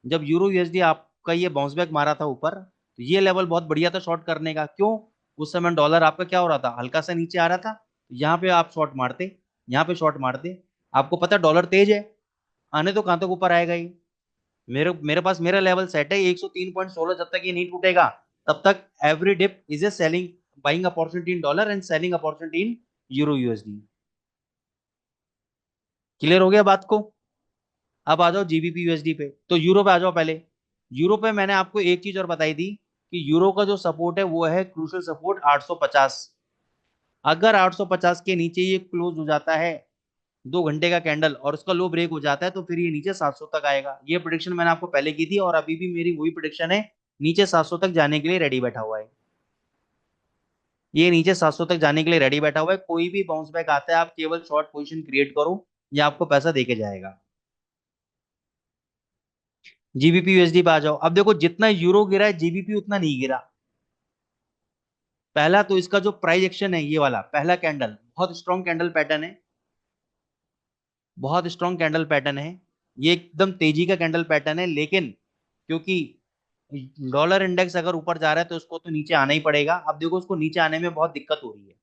जब यूरो यूएसडी आपका ये बाउंस बैक मारा था ऊपर, तो ये लेवल बहुत बढ़िया था शॉर्ट करने का। क्यों? उस समय डॉलर आपका क्या हो रहा था, हल्का सा नीचे आ रहा था। यहाँ पे आप शॉर्ट मारते, यहाँ पे शॉर्ट मारते। आपको पता है डॉलर तेज है, आने तो कहां तक ऊपर आएगा ही। मेरे मेरे पास मेरा लेवल सेट है 103.16, जब तक ये नहीं टूटेगा तब तक every dip is a selling, buying opportunity in dollar and selling opportunity in euro USD. Clear हो गया बात को? अब आ जाओ जीबीपी यूएसडी पे, तो यूरो पे आ जाओ पहले। यूरो पे मैंने आपको एक चीज और बताई थी कि यूरो का जो सपोर्ट है वो है क्रूशियल सपोर्ट 850। अगर 850 के नीचे ये क्लोज हो जाता है, 2 घंटे का कैंडल, और उसका लो ब्रेक हो जाता है, तो फिर ये नीचे 700 तक आएगा। ये प्रिडिक्शन मैंने आपको पहले की थी और अभी भी मेरी वही प्रिडिक्शन है, नीचे 700 तक जाने के लिए रेडी बैठा हुआ है। ये नीचे 700 तक जाने के लिए रेडी बैठा हुआ है। कोई भी बाउंस बैक आता है, आप केवल शॉर्ट पोजीशन क्रिएट करो, ये आपको पैसा देके जाएगा। जीबीपी यूएसडी पे आ जाओ। अब देखो जितना यूरो गिरा है, जीबीपी उतना नहीं गिरा। पहला तो इसका जो प्राइस एक्शन है, ये वाला पहला कैंडल बहुत स्ट्रॉन्ग कैंडल पैटर्न है, बहुत स्ट्रॉन्ग कैंडल पैटर्न है। ये एकदम तेजी का कैंडल पैटर्न है, लेकिन क्योंकि डॉलर इंडेक्स अगर ऊपर जा रहा है तो उसको तो नीचे आना ही पड़ेगा। अब देखो उसको नीचे आने में बहुत दिक्कत हो रही है,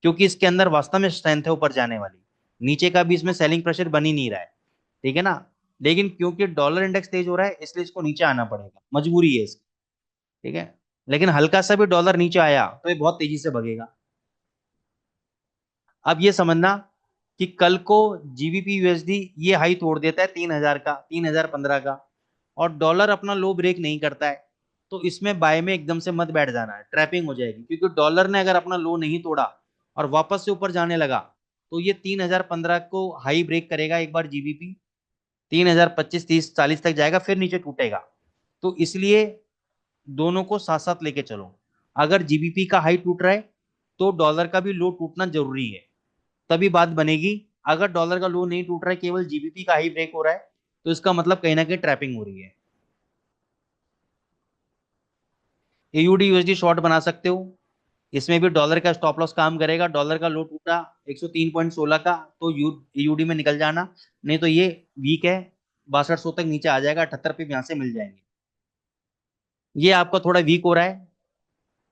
क्योंकि इसके अंदर वास्तव में स्ट्रेंथ है ऊपर जाने वाली। नीचे का भी इसमें सेलिंग प्रेशर बन ही नहीं रहा है, ठीक है ना। लेकिन क्योंकि डॉलर इंडेक्स तेज हो रहा है, इसलिए इसको नीचे आना पड़ेगा, मजबूरी है इसकी, ठीक है। लेकिन हल्का सा भी डॉलर नीचे आया तो ये बहुत तेजी से भगेगा। अब ये समझना कि कल को जीबीपी यूएसडी ये हाई तोड़ देता है 3000 का, 3015 का, और डॉलर अपना लो ब्रेक नहीं करता है, तो इसमें बाय में एकदम से मत बैठ जाना है, ट्रैपिंग हो जाएगी। क्योंकि डॉलर ने अगर अपना लो नहीं तोड़ा और वापस से ऊपर जाने लगा, तो ये 3015 को हाई ब्रेक करेगा एक बार जीबीपी, 3025 30 40 तक जाएगा, फिर नीचे टूटेगा। तो इसलिए दोनों को साथ साथ लेके चलो। अगर जीबीपी का हाई टूट रहा है तो डॉलर का भी लो टूटना जरूरी है, तभी बात बनेगी। अगर डॉलर का लो नहीं टूट रहा है, केवल जीबीपी का हाई ब्रेक हो रहा है, तो इसका मतलब कहीं ना कहीं ट्रैपिंग हो रही है। एयूडी यूएसडी शॉर्ट बना सकते हो, इसमें भी डॉलर का स्टॉप लॉस काम करेगा। डॉलर का लो टूटा 103.16 का, तो एयूडी में निकल जाना, नहीं तो ये वीक है, 6200 तक नीचे आ जाएगा, 78 पे यहां से मिल जाएंगे। ये आपका थोड़ा वीक हो रहा है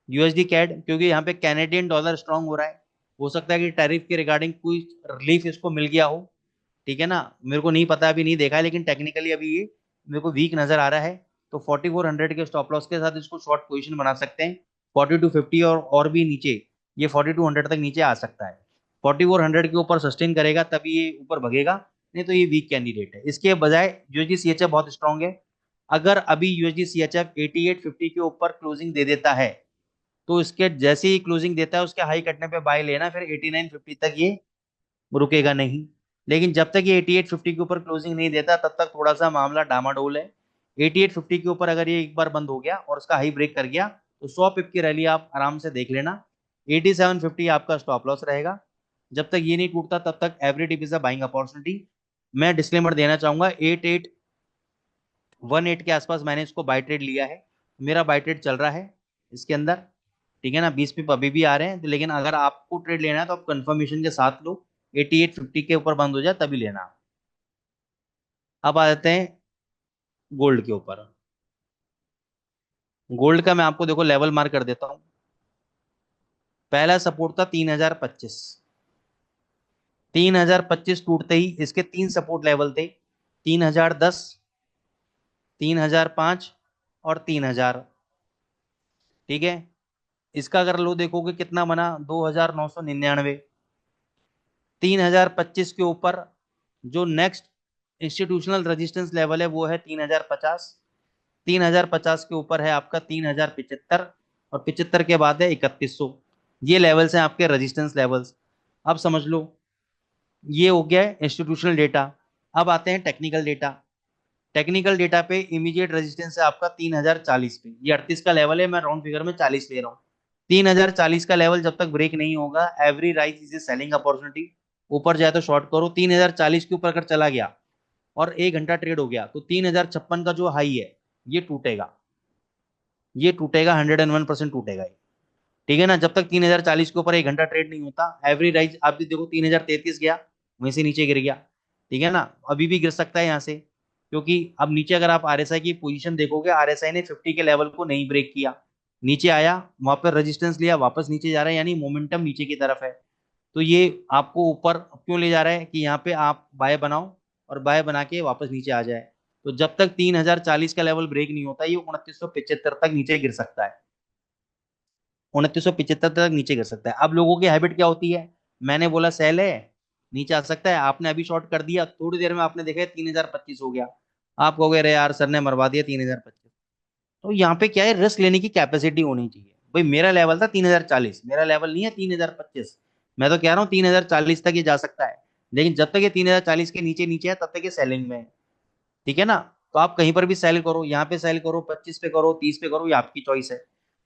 यूएसडी कैड, क्योंकि यहाँ पे कैनेडियन डॉलर स्ट्रांग हो रहा है। हो सकता है कि टैरिफ के रिगार्डिंग कोई रिलीफ इसको मिल गया हो, ठीक है ना। मेरे को नहीं पता, अभी नहीं देखा है, लेकिन टेक्निकली अभी ये मेरे को वीक नजर आ रहा है। तो 4400 के स्टॉप लॉस के साथ इसको शॉर्ट पोजीशन बना सकते हैं। 4250 और भी नीचे, ये 4200 तक नीचे आ सकता है। 4400 के ऊपर सस्टेन करेगा तभी ये ऊपर भगेगा, नहीं तो ये वीक कैंडिडेट है। इसके बजाय यूएसडी सीएचएफ बहुत स्ट्रांग है। अगर अभी यूएसडी सीएचएफ 8850 के ऊपर क्लोजिंग दे देता है, तो इसके जैसे ही क्लोजिंग देता है उसके हाई कटने पे बाय लेना, फिर 8950 तक ये रुकेगा नहीं। लेकिन जब तक ये 8850 के ऊपर क्लोजिंग नहीं देता, तब तक थोड़ा सा मामला डामाडोल है। 8850 के ऊपर अगर ये एक बार बंद हो गया और उसका हाई ब्रेक कर गया, तो 100 पिप की रैली आप आराम से देख लेना। 8750 आपका स्टॉप लॉस रहेगा। जब तक ये नहीं टूटता तब तक every dip is a buying opportunity. मैं डिस्क्लेमर देना चाहूंगा, 8818 के आसपास मैंने इसको बाय ट्रेड लिया है, मेरा बाय ट्रेड चल रहा है इसके अंदर, ठीक है ना। 20 पिप अभी भी आ रहे हैं, तो लेकिन अगर आपको ट्रेड लेना है तो आप कंफर्मेशन के साथ लो, 8850 के ऊपर बंद हो जाए तभी लेना। अब आ जाते हैं गोल्ड के ऊपर। गोल्ड का मैं आपको देखो लेवल मार्क कर देता हूं। पहला सपोर्ट था 3025, 3025 टूटते ही इसके तीन सपोर्ट लेवल थे, 3010, 3005 और 3000, ठीक है। इसका अगर लो देखोगे कितना बना, 2999। 3025 के ऊपर जो नेक्स्ट इंस्टीट्यूशनल रेजिस्टेंस लेवल है वो है 3050। 3050 के ऊपर है आपका 3075, और 75 के बाद है 3100। ये लेवल्स हैं आपके रेजिस्टेंस लेवल्स। अब समझ लो, ये हो गया इंस्टीट्यूशनल डेटा। अब आते हैं टेक्निकल डेटा। टेक्निकल डेटा पे इमीडिएट रेजिस्टेंस है आपका 3040 पे, ये 38 का लेवल है, मैं राउंड फिगर में 40 ले रहा हूँ। 3040 का लेवल जब तक ब्रेक नहीं होगा, every rise is a selling opportunity. ऊपर जाए तो शॉर्ट करो। 3040 के ऊपर अगर चला गया और 1 घंटा ट्रेड हो गया तो 3056 का जो हाई है ये टूटेगा। ये टूटेगा, 101% टूटेगा ये। ठीक है ना। जब तक 3040 के ऊपर 1 घंटा ट्रेड नहीं होता, एवरी राइज आप भी देखो 3033 गया, वहीं से नीचे गिर गया। ठीक है ना। अभी भी गिर सकता है यहाँ से, क्योंकि अब नीचे अगर आप आरएसआई की पोजीशन देखोगे, आरएसआई ने 50 के लेवल को नहीं ब्रेक किया, नीचे आया, वहां पर रेजिस्टेंस लिया, वापस नीचे जा रहा है, यानी मोमेंटम नीचे की तरफ है। तो ये आपको ऊपर क्यों ले जा रहा है कि यहाँ पे आप बाय बनाओ और बाय बना के वापस नीचे आ जाए। तो जब तक 3040 का लेवल ब्रेक नहीं होता, ये 2975 तक नीचे गिर सकता है। 2975 तक नीचे गिर सकता है। अब लोगों की हैबिट क्या होती है, मैंने बोला सेल है, नीचे आ सकता है, आपने अभी शॉर्ट कर दिया, थोड़ी देर में आपने देखा 3025 हो गया, आप कहोगे अरे यार सर ने मरवा दिया 3025। तो यहाँ पे क्या है, रिस्क लेने की कैपेसिटी होनी चाहिए। भाई मेरा लेवल था 3040, मेरा लेवल नहीं है 3025। मैं तो कह रहा हूँ 3040 तक ये जा सकता है, लेकिन जब तक ये 3040 के नीचे नीचे है तब तक ये सेलिंग में है। ठीक है ना। तो आप कहीं पर भी सेल करो, यहाँ पे सेल करो, 25 पे करो, 30 पे करो, ये आपकी चॉइस है।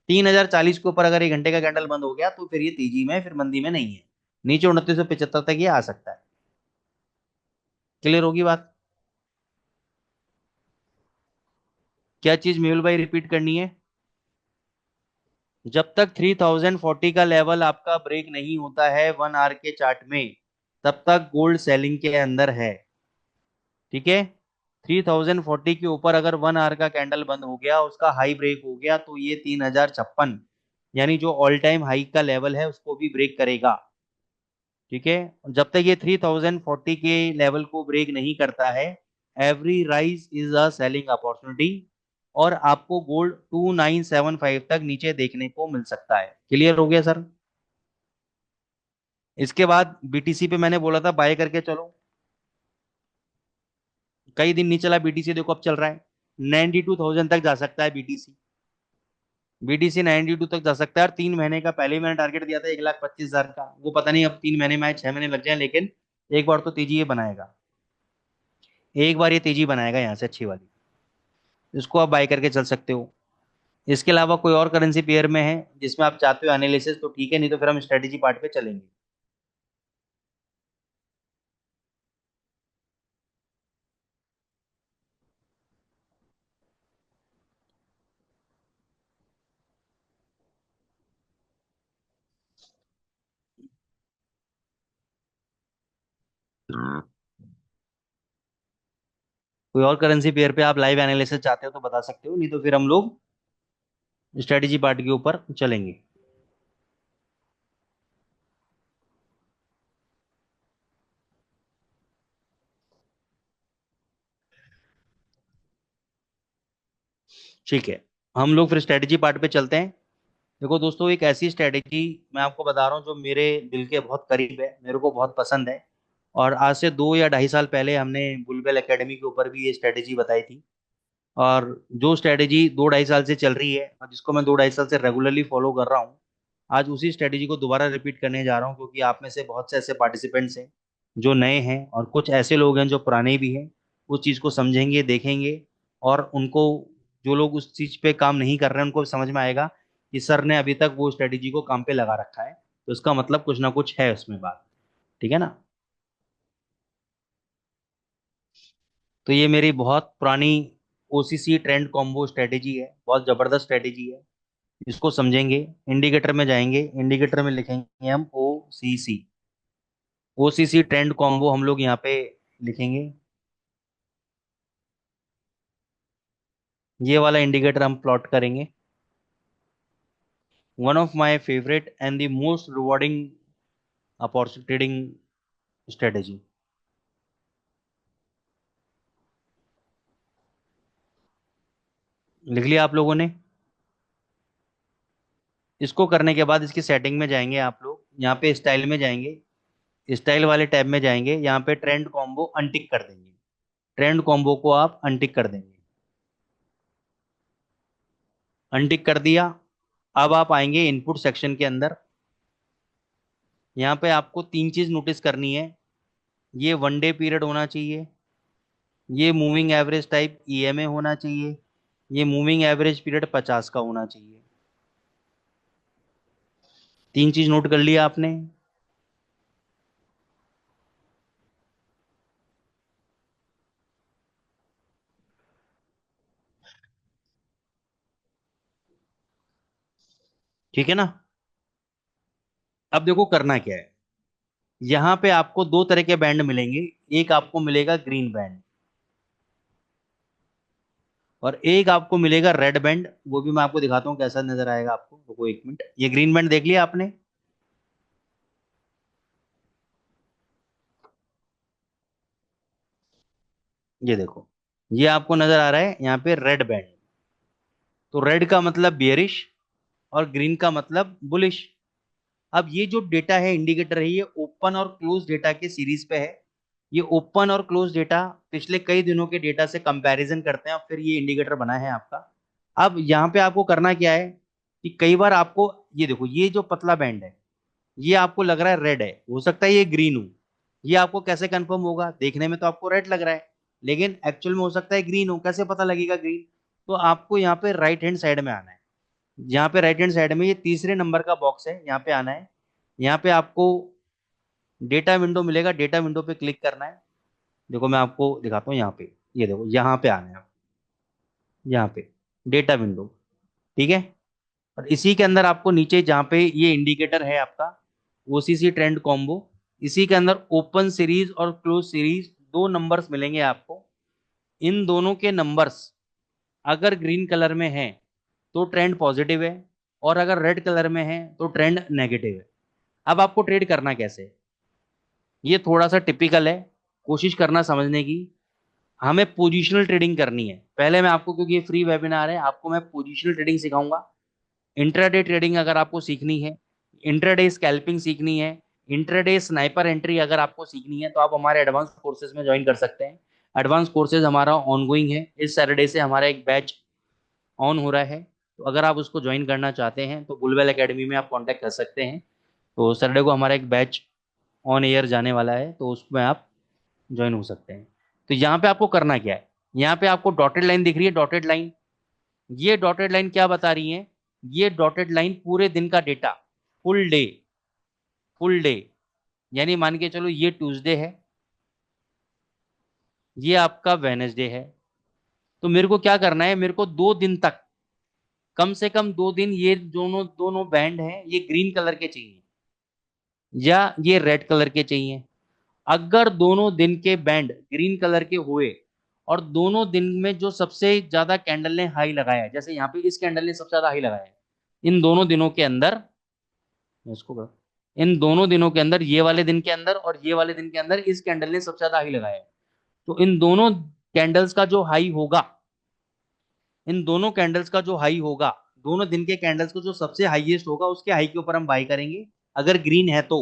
3040 के ऊपर अगर 1 घंटे का कैंडल बंद हो गया तो फिर ये तेजी में है, फिर मंदी में नहीं है। नीचे 2975 तक ये आ सकता है। क्लियर होगी बात। क्या चीज मेहुल भाई रिपीट करनी है। जब तक 3040 का लेवल आपका ब्रेक नहीं होता है 1 आवर के चार्ट में, तब तक गोल्ड सेलिंग के अंदर है। ठीक है। 3040 के ऊपर अगर 1 आवर का कैंडल बंद हो गया, उसका हाई ब्रेक हो गया, तो ये 3056, यानी जो ऑल टाइम हाई का लेवल है उसको भी ब्रेक करेगा। ठीक है। जब तक ये 3040 के लेवल को ब्रेक नहीं करता है, every rise is a selling opportunity, और आपको गोल्ड 2975 तक नीचे देखने को मिल सकता है। क्लियर हो गया सर। इसके बाद बीटीसी पे मैंने बोला था बाय करके चलो, कई दिन नहीं चला बीटीसी, देखो अब चल रहा है 92,000 तक जा सकता है बीटीसी। बीटीसी 92 तक जा सकता है, और 3 महीने का पहले ही मैंने टारगेट दिया था 1,25,000 का, वो पता नहीं अब 3 महीने में आए 6 महीने लग जाए, लेकिन एक बार तो तेजी ये बनाएगा, एक बार ये तेजी बनाएगा यहाँ से अच्छी वाली। इसको आप बाय करके चल सकते हो। इसके अलावा कोई और करेंसी पेयर में है जिसमें आप चाहते हो एनालिसिस, तो ठीक है, नहीं तो फिर हम स्ट्रेटेजी पार्ट पे चलेंगे। कोई और करेंसी पेयर पे आप लाइव एनालिसिस चाहते हो तो बता सकते हो, नहीं तो फिर हम लोग स्ट्रेटेजी पार्ट के ऊपर चलेंगे। ठीक है, हम लोग फिर स्ट्रेटेजी पार्ट पे चलते हैं। देखो दोस्तों, एक ऐसी स्ट्रेटेजी मैं आपको बता रहा हूँ जो मेरे दिल के बहुत करीब है, मेरे को बहुत पसंद है। और आज से 2 या 2.5 साल पहले हमने बुलबेल एकेडमी के ऊपर भी ये स्ट्रेटेजी बताई थी। और जो स्ट्रेटेजी 2 2.5 साल से चल रही है और जिसको मैं 2 2.5 साल से रेगुलरली फॉलो कर रहा हूँ, आज उसी स्ट्रेटेजी को दोबारा रिपीट करने जा रहा हूँ, क्योंकि आप में से बहुत से ऐसे पार्टिसिपेंट्स हैं जो नए हैं, और कुछ ऐसे लोग हैं जो पुराने भी हैं। उस चीज़ को समझेंगे, देखेंगे, और उनको, जो लोग उस चीज़ पे काम नहीं कर रहे हैं, उनको समझ में आएगा कि सर ने अभी तक वो स्ट्रेटेजी को काम पे लगा रखा है, तो इसका मतलब कुछ ना कुछ है उसमें बात। ठीक है ना। तो ये मेरी बहुत पुरानी ओसीसी ट्रेंड कॉम्बो स्ट्रेटेजी है, बहुत ज़बरदस्त स्ट्रेटेजी है। इसको समझेंगे, इंडिकेटर में जाएंगे, इंडिकेटर में लिखेंगे हम ओ सी सी, ओ सी सी ट्रेंड कॉम्बो हम लोग यहाँ पे लिखेंगे। ये वाला इंडिकेटर हम प्लॉट करेंगे। One of my favourite and the most rewarding opportunity trading strategy. लिख लिया आप लोगों ने। इसको करने के बाद इसकी सेटिंग में जाएंगे आप लोग, यहाँ पे स्टाइल में जाएंगे, स्टाइल वाले टैब में जाएंगे, यहाँ पे ट्रेंड कॉम्बो अनटिक कर देंगे। ट्रेंड कॉम्बो को आप अनटिक कर देंगे। अनटिक कर दिया। अब आप आएंगे इनपुट सेक्शन के अंदर। यहाँ पे आपको तीन चीज नोटिस करनी है। ये वन डे पीरियड होना चाहिए, ये मूविंग एवरेज टाइप ईएमए होना चाहिए, ये मूविंग एवरेज पीरियड 50 का होना चाहिए। तीन चीज नोट कर लिया आपने। ठीक है ना। अब देखो करना क्या है। यहाँ पे आपको दो तरह के बैंड मिलेंगे। एक आपको मिलेगा ग्रीन बैंड और एक आपको मिलेगा रेड बैंड। वो भी मैं आपको दिखाता हूँ कैसा नजर आएगा आपको। रुको एक मिनट, ये ग्रीन बैंड देख लिया आपने। ये देखो, ये आपको नजर आ रहा है यहाँ पे रेड बैंड। तो रेड का मतलब बियरिश और ग्रीन का मतलब बुलिश। अब ये जो डेटा है, इंडिकेटर है, ये ओपन और क्लोज डेटा के सीरीज पे है। ये ओपन और क्लोज डेटा पिछले कई दिनों के डेटा से कंपैरिजन करते हैं और फिर ये इंडिकेटर बना है आपका। अब यहाँ पे आपको करना क्या है कि कई बार आपको, ये देखो, ये जो पतला बैंड है, ये आपको लग रहा है रेड है, हो सकता है ये ग्रीन हो। ये आपको कैसे कंफर्म होगा? देखने में तो आपको रेड लग रहा है, लेकिन एक्चुअल में हो सकता है ग्रीन हो। कैसे पता लगेगा ग्रीन? तो आपको यहाँ पे राइट हैंड साइड में आना है। यहाँ पे राइट हैंड साइड में ये तीसरे नंबर का बॉक्स है, यहाँ पे आना है। यहाँ पे आपको डेटा विंडो मिलेगा, डेटा विंडो पे क्लिक करना है। देखो मैं आपको दिखाता हूँ यहाँ पे। ये देखो यहाँ पे आना है, यहाँ पे डेटा विंडो। ठीक है। और इसी के अंदर आपको नीचे जहाँ पे ये इंडिकेटर है आपका, ओसीसी ट्रेंड कॉम्बो, इसी के अंदर ओपन सीरीज और क्लोज सीरीज दो नंबर्स मिलेंगे आपको। इन दोनों के नंबर्स अगर ग्रीन कलर में है तो ट्रेंड पॉजिटिव है, और अगर रेड कलर में है तो ट्रेंड नेगेटिव है। अब आपको ट्रेड करना कैसे है? ये थोड़ा सा टिपिकल है, कोशिश करना समझने की। हमें पोजिशनल ट्रेडिंग करनी है। पहले मैं आपको, क्योंकि ये फ्री वेबिनार है, आपको मैं पोजिशनल ट्रेडिंग सिखाऊंगा। इंट्राडे ट्रेडिंग अगर आपको सीखनी है, इंट्राडे स्कैल्पिंग सीखनी है, इंट्राडे स्नाइपर एंट्री अगर आपको सीखनी है, तो आप हमारे एडवांस कोर्सेज में ज्वाइन कर सकते हैं। एडवांस कोर्सेज हमारा ऑनगोइंग है। इस सैटरडे से हमारा एक बैच ऑन हो रहा है, तो अगर आप उसको ज्वाइन करना चाहते हैं तो बुलवेल एकेडमी में आप कांटेक्ट कर सकते हैं। तो सैटरडे को हमारा एक बैच ऑन एयर जाने वाला है, तो उसमें आप ज्वाइन हो सकते हैं। तो यहाँ पे आपको करना क्या है, यहाँ पे आपको डॉटेड लाइन दिख रही है, डॉटेड लाइन। ये डॉटेड लाइन क्या बता रही है? ये डॉटेड लाइन पूरे दिन का data, full day, full day. यानी मान के चलो ये ट्यूसडे है, ये आपका वेनेसडे है। तो मेरे को क्या करना है, मेरे को 2 दिन तक, कम से कम 2 दिन, ये दोनों दोनों बैंड हैं, ये ग्रीन कलर के चाहिए या ये रेड कलर के चाहिए। अगर दोनों दिन के बैंड ग्रीन कलर के हुए और दोनों दिन में जो सबसे ज्यादा कैंडल ने हाई लगाया है, जैसे यहाँ पे इस कैंडल ने सबसे ज्यादा हाई लगाया है, इन दोनों दिनों के अंदर, इसको करो, इन दोनों दिनों के अंदर, ये वाले दिन के अंदर और ये वाले दिन के अंदर इस कैंडल ने सबसे ज्यादा हाई लगाया है, तो इन दोनों कैंडल्स का जो हाई होगा, इन दोनों कैंडल्स का जो हाई होगा, दोनों दिन के कैंडल्स को जो सबसे हाईएस्ट होगा उसके हाई के ऊपर हम बाई करेंगे, अगर ग्रीन है तो।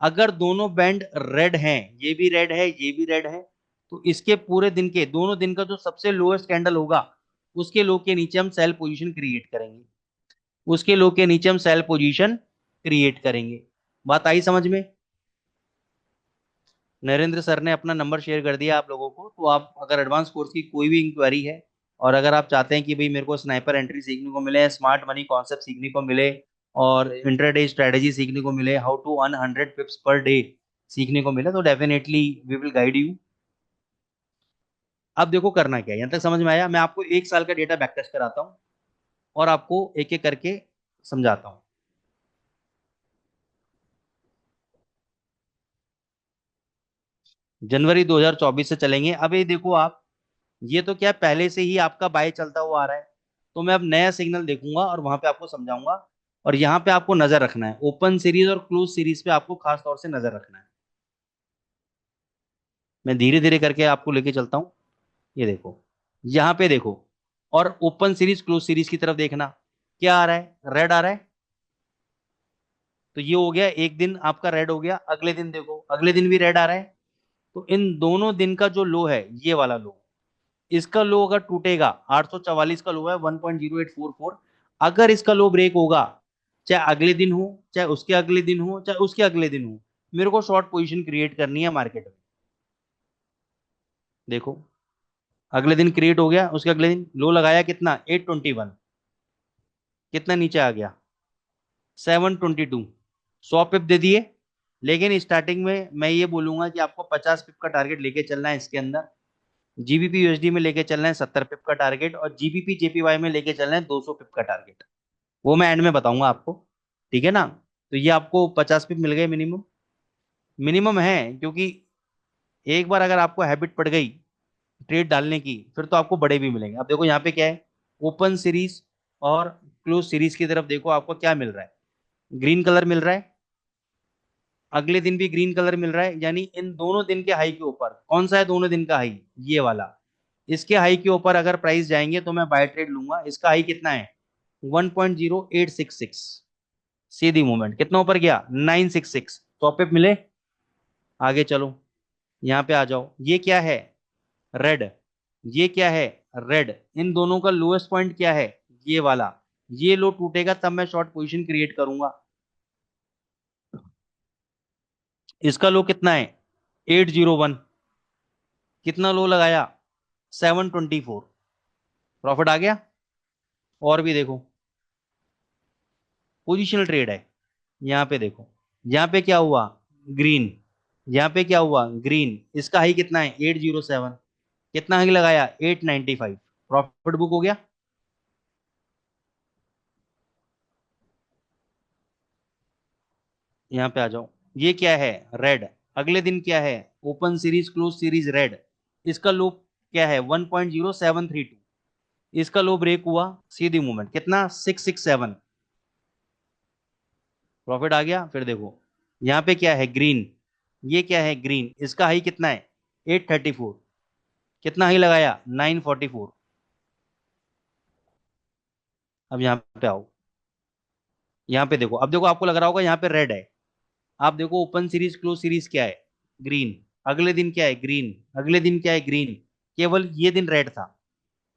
अगर दोनों बैंड रेड हैं, ये भी रेड है, ये भी रेड है, तो इसके पूरे दिन के, दोनों दिन का जो सबसे लोएस्ट कैंडल होगा, उसके लो के नीचे हम सेल पोजीशन क्रिएट करेंगे। उसके लो के नीचे हम सेल पोजीशन क्रिएट करेंगे। बात आई समझ में? नरेंद्र सर ने अपना नंबर शेयर कर दिया आप लोगों को, तो आप अगर एडवांस कोर्स की कोई भी इंक्वायरी है, और अगर आप चाहते हैं कि भाई मेरे को स्नाइपर एंट्री सीखने को मिले, स्मार्ट मनी कॉन्सेप्ट सीखने को मिले, और इंट्राडे स्ट्रेटेजी सीखने को मिले, how to earn 100 पिप्स per day सीखने को मिले, तो definitely we will guide you. अब देखो करना क्या है, यहाँ तक समझ में आया? मैं आपको 1 साल का डेटा बैक टेस्ट कराता हूँ और आपको एक एक करके समझाता हूँ। जनवरी 2024 से चलेंगे। अब ये देखो आप, ये तो क्या पहले से ही आपका बाय चलता हुआ आ रहा है, तो मैं अब नया सिग्नल देखूंगा और वहां पे आपको समझाऊंगा। और यहाँ पे आपको नजर रखना है, ओपन सीरीज और क्लोज सीरीज पे आपको खास तौर से नजर रखना है। मैं धीरे धीरे करके आपको लेके चलता हूँ। ये देखो, यहाँ पे देखो, और ओपन सीरीज क्लोज सीरीज की तरफ देखना। क्या आ रहा है? रेड आ रहा है। तो ये हो गया, एक दिन आपका रेड हो गया। अगले दिन देखो, अगले दिन भी रेड आ रहा है। तो इन दोनों दिन का जो लो है, ये वाला लो, इसका लो अगर टूटेगा, 844 का लो है, 1.0844, अगर इसका लो ब्रेक होगा चाहे अगले दिन हो, चाहे उसके अगले दिन हो, चाहे उसके अगले दिन हो, मेरे को शॉर्ट पोजीशन क्रिएट करनी है मार्केट में। देखो, अगले दिन क्रिएट हो गया, उसके अगले दिन लो लगाया कितना, 821, कितना नीचे आ गया, 722, 100 पिप दे दिए। लेकिन स्टार्टिंग में मैं ये बोलूंगा कि आपको 50 पिप का टारगेट लेके चलना है इसके अंदर। जीबीपी यूएसडी में लेके चलना है 70 पिप का टारगेट, और जीबीपी जेपीवाई में लेके चलना है 200 पिप का टारगेट। वो मैं एंड में बताऊंगा आपको, ठीक है ना। तो ये आपको 50 पिप मिल गए मिनिमम। मिनिमम है, क्योंकि एक बार अगर आपको हैबिट पड़ गई ट्रेड डालने की, फिर तो आपको बड़े भी मिलेंगे। अब देखो यहाँ पे क्या है, ओपन सीरीज और क्लोज सीरीज की तरफ देखो, आपको क्या मिल रहा है, ग्रीन कलर मिल रहा है। अगले दिन भी ग्रीन कलर मिल रहा है, यानी इन दोनों दिन के हाई के ऊपर, कौन सा है दोनों दिन का हाई, ये वाला, इसके हाई के ऊपर अगर प्राइस जाएंगे तो मैं बाय ट्रेड लूंगा। इसका हाई कितना है, 1.0866। सीधी मूवमेंट कितना ऊपर गया, 966, तो पे मिले। आगे चलो, यहाँ पे आ जाओ, ये क्या है, रेड, ये क्या है, रेड। इन दोनों का लोएस्ट पॉइंट क्या है, ये वाला। ये लो टूटेगा तब मैं शॉर्ट पोजीशन क्रिएट करूंगा। इसका लो कितना है, 801, कितना लो लगाया, 724, प्रॉफिट आ गया। और भी देखो, पोजिशनल ट्रेड है। यहाँ पे देखो, यहाँ पे क्या हुआ, ग्रीन, यहाँ पे क्या हुआ, ग्रीन। इसका हाई कितना है, 807, कितना हाई लगाया, 895, प्रॉफिट बुक हो गया। यहाँ पे आ जाओ, ये क्या है, रेड। अगले दिन क्या है, open series close series red. इसका लो क्या है, 1.0732, इसका लो ब्रेक हुआ, सीधी मूवमेंट कितना, 667, प्रॉफिट आ गया। फिर देखो, यहाँ पे क्या है, ग्रीन, ये क्या है, ग्रीन। इसका हाई कितना है, 834, कितना हाई लगाया, 944। अब यहाँ पे आओ, यहाँ पे देखो, अब देखो आपको लग रहा होगा यहाँ पे रेड है। आप देखो ओपन सीरीज क्लोज सीरीज क्या है, ग्रीन। अगले दिन क्या है, ग्रीन। अगले दिन क्या है, ग्रीन। केवल ये दिन रेड था,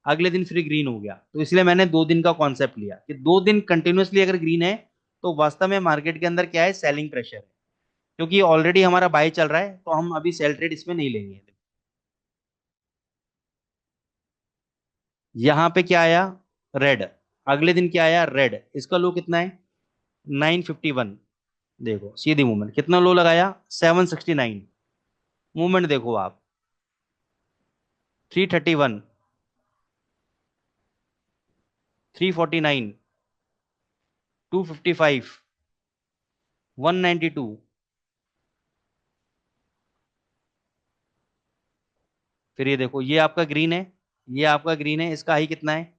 अगले दिन फिर ग्रीन हो गया। तो इसलिए मैंने 2 दिन का कॉन्सेप्ट लिया कि 2 दिन कंटिन्यूअसली अगर ग्रीन है, तो वास्तव में मार्केट के अंदर क्या है, सेलिंग प्रेशर है। क्योंकि ऑलरेडी हमारा बाय चल रहा है, तो हम अभी सेल ट्रेड इसमें नहीं लेंगे। यहाँ पे क्या आया, रेड। अगले दिन क्या आया, रेड। इसका लो कितना है, 951। देखो सीधी मूवमेंट, कितना लो लगाया, 769। मूवमेंट देखो आप, 331, 349, 255, 192। फिर ये देखो, ये आपका ग्रीन है, ये आपका ग्रीन है। इसका हाई कितना है,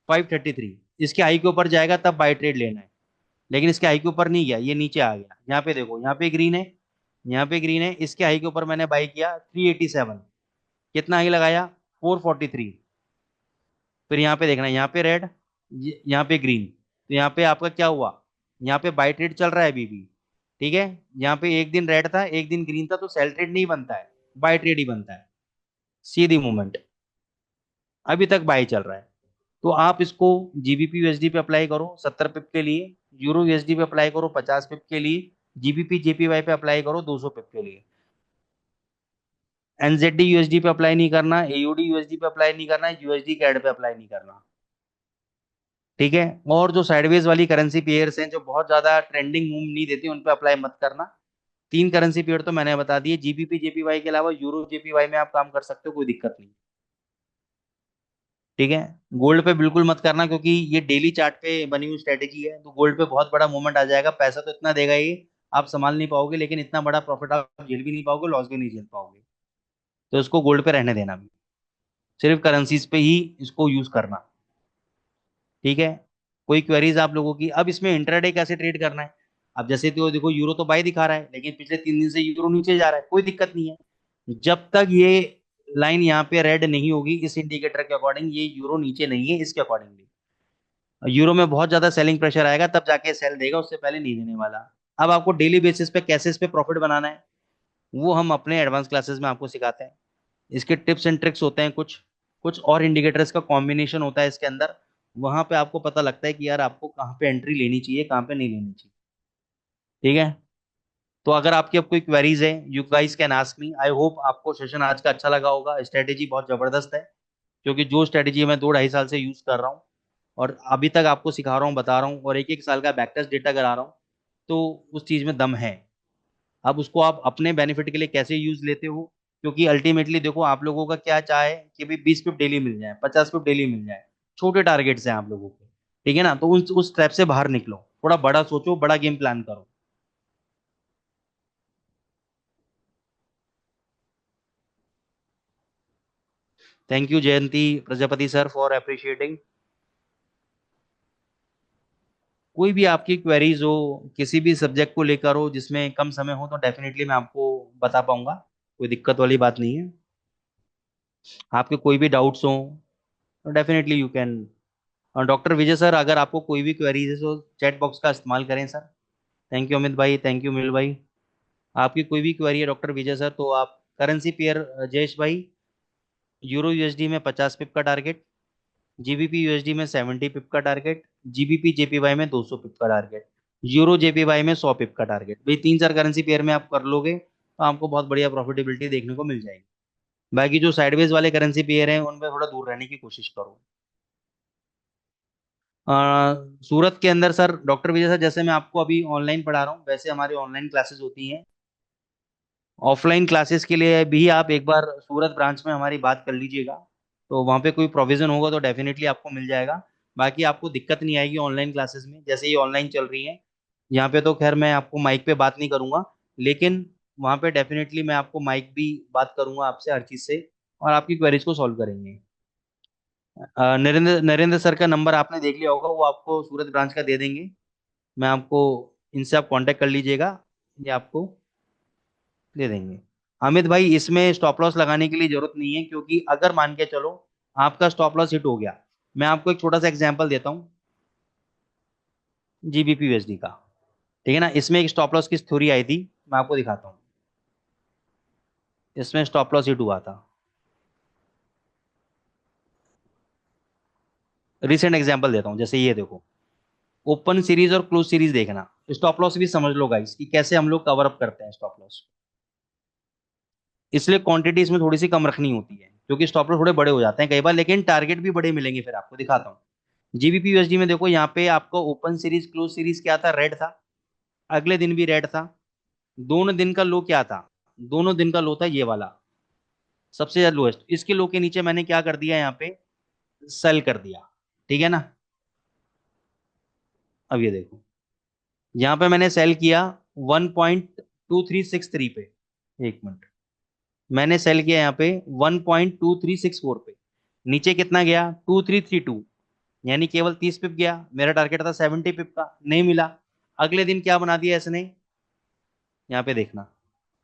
533। इसके हाई के ऊपर जाएगा तब बाय ट्रेड लेना है। लेकिन इसके हाई के ऊपर नहीं गया, ये नीचे आ गया। यहाँ पे देखो, यहाँ पे ग्रीन है, यहाँ पे ग्रीन है। इसके हाई के ऊपर मैंने बाय किया 387, कितना हाई लगाया, 443। फिर यहाँ पे देखना, यहाँ पे रेड, यहाँ पे ग्रीन। तो यहाँ पे आपका क्या हुआ, यहाँ पे बाय ट्रेड चल रहा है अभी भी, ठीक है। यहाँ पे एक दिन रेड था, एक दिन ग्रीन था, तो सेल ट्रेड नहीं बनता है, बाय ट्रेड ही बनता है। सीधी मूवमेंट, अभी तक बाय चल रहा है। तो आप इसको जीबीपी यूएसडी पे अप्लाई करो 70 पिप के लिए, यूरो यूएसडी पे अप्लाई करो 50 पिप के लिए, जीबीपी जेपीवाई पे अप्लाई करो 200 पिप के लिए। एनजेडी यूएसडी पे अप्लाई नहीं करना, एयूडी यूएसडी पे अप्लाई नहीं करना, यूएसडी कैड पे अप्लाई नहीं करना, ठीक है। और जो साइडवेज वाली करेंसी पेयर्स हैं, जो बहुत ज्यादा ट्रेंडिंग मूव नहीं देती, उन पे अप्लाई मत करना। 3 करेंसी पेयर तो मैंने बता दिए, जीबीपी जेपीवाई के अलावा यूरो जेपीवाई में आप काम कर सकते हो, कोई दिक्कत नहीं, ठीक है। गोल्ड पे बिल्कुल मत करना, क्योंकि ये डेली चार्ट पे बनी हुई स्ट्रेटेजी है। तो गोल्ड पे बहुत बड़ा मूवमेंट आ जाएगा, पैसा तो इतना देगा ही, आप संभाल नहीं पाओगे, लेकिन इतना बड़ा प्रॉफिट आप झेल भी नहीं पाओगे, लॉस भी नहीं झेल पाओगे। तो इसको गोल्ड पे रहने देना भी, सिर्फ करेंसीज पे ही इसको यूज करना, ठीक है। कोई क्वेरीज आप लोगों की, अब इसमें इंट्राडे कैसे ट्रेड करना है। अब जैसे तो देखो, यूरो तो बाय दिखा रहा है, लेकिन पिछले 3 दिन से यूरो नीचे जा रहा है, कोई दिक्कत नहीं है। जब तक ये लाइन यहाँ पे रेड नहीं होगी, इस इंडिकेटर के अकॉर्डिंग, ये यूरो नीचे नहीं है, इसके अकॉर्डिंगली यूरो में बहुत ज्यादा सेलिंग प्रेशर आएगा, तब जाके सेल देगा, उससे पहले नहीं देने वाला। अब आपको डेली बेसिस पे कैसे इस पे प्रॉफिट बनाना है, वो हम अपने एडवांस क्लासेस में आपको सिखाते हैं। इसके टिप्स एंड ट्रिक्स होते हैं, कुछ कुछ और इंडिकेटर्स का कॉम्बिनेशन होता है इसके अंदर, वहां पे आपको पता लगता है कि यार आपको कहाँ पे एंट्री लेनी चाहिए, कहाँ पे नहीं लेनी चाहिए। ठीक है। तो अगर आपकी अब कोई क्वेरीज है, you guys can ask me. I hope आपको सेशन आज का अच्छा लगा होगा। स्ट्रेटेजी बहुत जबरदस्त है, क्योंकि जो स्ट्रेटेजी मैं 2 ढाई साल से यूज कर रहा हूँ और अभी तक आपको सिखा रहा हूँ, बता रहा हूँ, और एक एक साल का बैकटेस्ट डेटा करा रहा हूँ, तो उस चीज में दम है। अब उसको आप अपने बेनिफिट के लिए कैसे यूज लेते हो, क्योंकि अल्टीमेटली देखो आप लोगों का क्या चाह है कि भाई 20 पिप डेली मिल जाए, 50 पिप डेली मिल जाए। छोटे टारगेट्स हैं आप लोगों के। ठीक है ना, तो उस ट्रैप से बाहर निकलो, थोड़ा बड़ा सोचो, बड़ा गेम प्लान करो। Thank you Jayanti Prajapati sir for appreciating. कोई भी आपकी क्वेरीज हो, किसी भी सब्जेक्ट को लेकर हो जिसमें कम समय हो, तो डेफिनेटली मैं आपको बता पाऊंगा। कोई दिक्कत वाली बात नहीं है। आपके कोई भी डाउट्स हो तो डेफिनेटली यू कैन। और डॉक्टर विजय सर, अगर आपको कोई भी क्वेरीज है तो चैट बॉक्स का इस्तेमाल करें सर। थैंक यू अमित भाई, थैंक यू मिल भाई। आपकी कोई भी क्वेरी है डॉक्टर विजय सर, तो आप करेंसी पेयर जयेश भाई, यूरो यूएसडी में 50 पिप का टारगेट, जीबीपी यूएसडी में 70 पिप का टारगेट, जीबीपी जेपीवाई में 200 पिप का टारगेट, यूरो जेपीवाई में 100 पिप का टारगेट। भाई 3 4 करेंसी पेयर में आप कर लोगे तो आपको बहुत बढ़िया प्रॉफिटेबिलिटी देखने को मिल जाएगी। बाकी जो साइडवेज वाले करेंसी पेयर हैं उनमें थोड़ा दूर रहने की कोशिश करो। अ, सूरत के अंदर सर, डॉक्टर विजय सर, जैसे मैं आपको अभी ऑनलाइन पढ़ा रहा हूँ वैसे हमारी ऑनलाइन क्लासेस होती हैं। ऑफलाइन क्लासेस के लिए भी आप एक बार सूरत ब्रांच में हमारी बात कर लीजिएगा, तो वहाँ पे कोई प्रोविजन होगा तो डेफिनेटली आपको मिल जाएगा। बाकी आपको दिक्कत नहीं आएगी ऑनलाइन क्लासेस में, जैसे ये ऑनलाइन चल रही है। यहाँ पे तो खैर मैं आपको माइक पे बात नहीं करूंगा, लेकिन वहाँ पे डेफिनेटली मैं आपको माइक भी बात करूंगा आपसे हर चीज़ से, और आपकी क्वेरीज को सॉल्व करेंगे। नरेंद्र नरेंद्र सर का नंबर आपने देख लिया होगा, वो आपको सूरत ब्रांच का दे देंगे। मैं आपको, इनसे आप कांटेक्ट कर लीजिएगा, ये आपको दे देंगे। अमित भाई, इसमें स्टॉप लॉस लगाने की लिए जरूरत नहीं है, क्योंकि अगर मान के चलो आपका स्टॉप लॉस हिट हो गया, मैं आपको एक छोटा सा एग्जांपल देता हूँ जीबीपी यूएसडी का। ठीक है ना, इसमें एक स्टॉप लॉस की थ्योरी आई थी, मैं आपको दिखाता हूँ। इसमें स्टॉप लॉस हिट हुआ था। रिसेंट एग्जांपल देता हूँ, जैसे ये देखो, ओपन सीरीज और क्लोज सीरीज देखना। स्टॉप लॉस भी समझ लो गाइस कि कैसे हम लोग कवर अप करते हैं स्टॉप लॉस। इसलिए क्वांटिटी इसमें थोड़ी सी कम रखनी होती है, क्योंकि स्टॉप लॉस थोड़े बड़े हो जाते हैं कई बार, लेकिन टारगेट भी बड़े मिलेंगे। फिर आपको दिखाता हूँ। जीबीपी यूएसडी में देखो, यहाँ पे आपका ओपन सीरीज क्लोज सीरीज क्या था, रेड था। अगले दिन भी रेड था। दोनों दिन का लो क्या था, दोनों दिन का लो था ये वाला, सबसे ज्यादा लोएस्ट। इसके लो के नीचे मैंने क्या कर दिया, यहाँ पे सेल कर दिया। ठीक है ना। अब ये देखो, यहाँ पे मैंने सेल किया 1.2363 पे। एक मिनट, मैंने सेल किया यहाँ पे 1.2364 पे। नीचे कितना गया, 2332, यानी केवल 30 पिप गया। मेरा टारगेट था 70 पिप का, नहीं मिला। अगले दिन क्या बना दिया इसने, यहाँ पे देखना।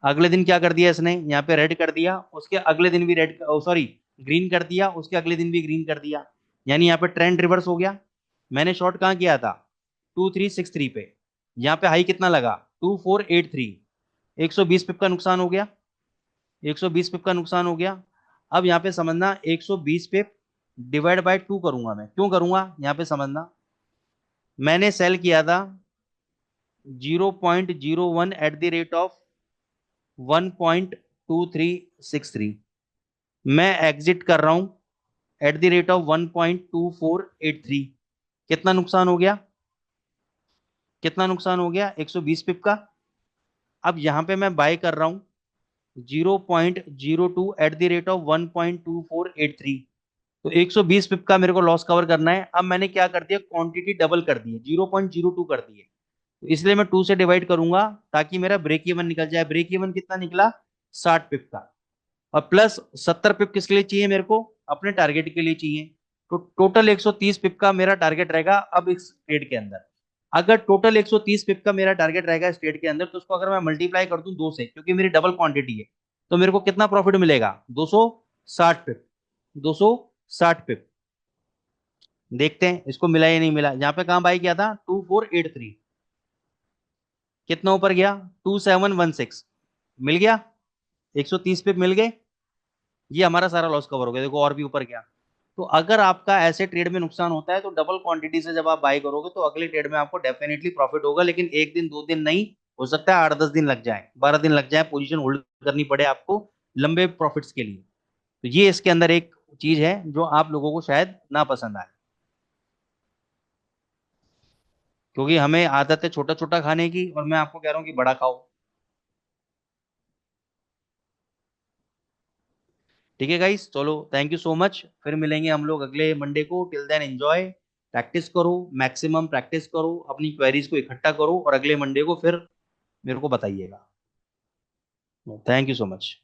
अगले दिन क्या कर दिया इसने, यहाँ पे रेड कर दिया, उसके अगले दिन भी रेड, सॉरी, ग्रीन कर दिया, उसके अगले दिन भी ग्रीन कर दिया। यानी यहाँ पे ट्रेंड रिवर्स हो गया। मैंने शॉर्ट कहाँ किया था, 2363 पे। यहाँ पे हाई कितना लगा, 2483। 120 पिप का नुकसान हो गया, 120 पिप का नुकसान हो गया। अब यहाँ पे समझना, 120 पिप डिवाइड बाय 2 करूंगा मैं, क्यों करूंगा यहाँ पे समझना। मैंने सेल किया था 0.01 एट द रेट ऑफ 1.2363। मैं एग्जिट कर रहा हूं एट द रेट ऑफ 1.2483। कितना नुकसान हो गया, कितना नुकसान हो गया, 120 पिप का। अब यहां पे मैं बाय कर रहा हूं 0.02 एट द रेट ऑफ 1.2483। तो 120 पिप का मेरे को लॉस कवर करना है। अब मैंने क्या कर दिया, क्वांटिटी डबल कर दी है, 0.02 कर दी है। तो इसलिए मैं 2 से डिवाइड करूंगा, ताकि मेरा ब्रेक इवन निकल जाए। ब्रेक इवन कितना निकला, 60 पिप का। और प्लस 70 पिप किसके लिए चाहिए मेरे को, अपने टारगेट के लिए चाहिए। तो टोटल 130 पिप का मेरा टारगेट रहेगा अब इस ट्रेड के अंदर। अगर टोटल 130 पिप का मेरा टारगेट रहेगा इस ट्रेड के अंदर, तो उसको अगर मैं मल्टीप्लाई कर दूं 2 से, क्योंकि मेरी डबल क्वांटिटी है, तो मेरे को कितना प्रॉफिट मिलेगा, 260 पिप। 260 पिप। देखते हैं इसको मिला या नहीं मिला। यहाँ पे कहाँ बाई किया था, 2483। कितना ऊपर गया, 2716। मिल गया, 130 पिप मिल गए। ये हमारा सारा लॉस कवर हो गया। देखो और भी ऊपर गया, तो अगर आपका ऐसे ट्रेड में नुकसान होता है तो डबल क्वांटिटी से जब आप बाय करोगे तो अगले ट्रेड में आपको डेफिनेटली प्रॉफिट होगा, लेकिन एक दिन 2 दिन नहीं, हो सकता है 8-10 दिन लग जाए, 12 दिन लग जाए, पोजीशन होल्ड करनी पड़े आपको लंबे प्रॉफिट्स के लिए। तो ये इसके अंदर एक चीज है जो आप लोगों को शायद ना पसंद आए, क्योंकि हमें आदत है छोटा छोटा खाने की, और मैं आपको कह रहा हूँ कि बड़ा खाओ। ठीक है गाइस, चलो थैंक यू सो मच, फिर मिलेंगे हम लोग अगले मंडे को। टिल देन एंजॉय, प्रैक्टिस करो, मैक्सिमम प्रैक्टिस करो, अपनी क्वेरीज को इकट्ठा करो, और अगले मंडे को फिर मेरे को बताइएगा। Thank you so much.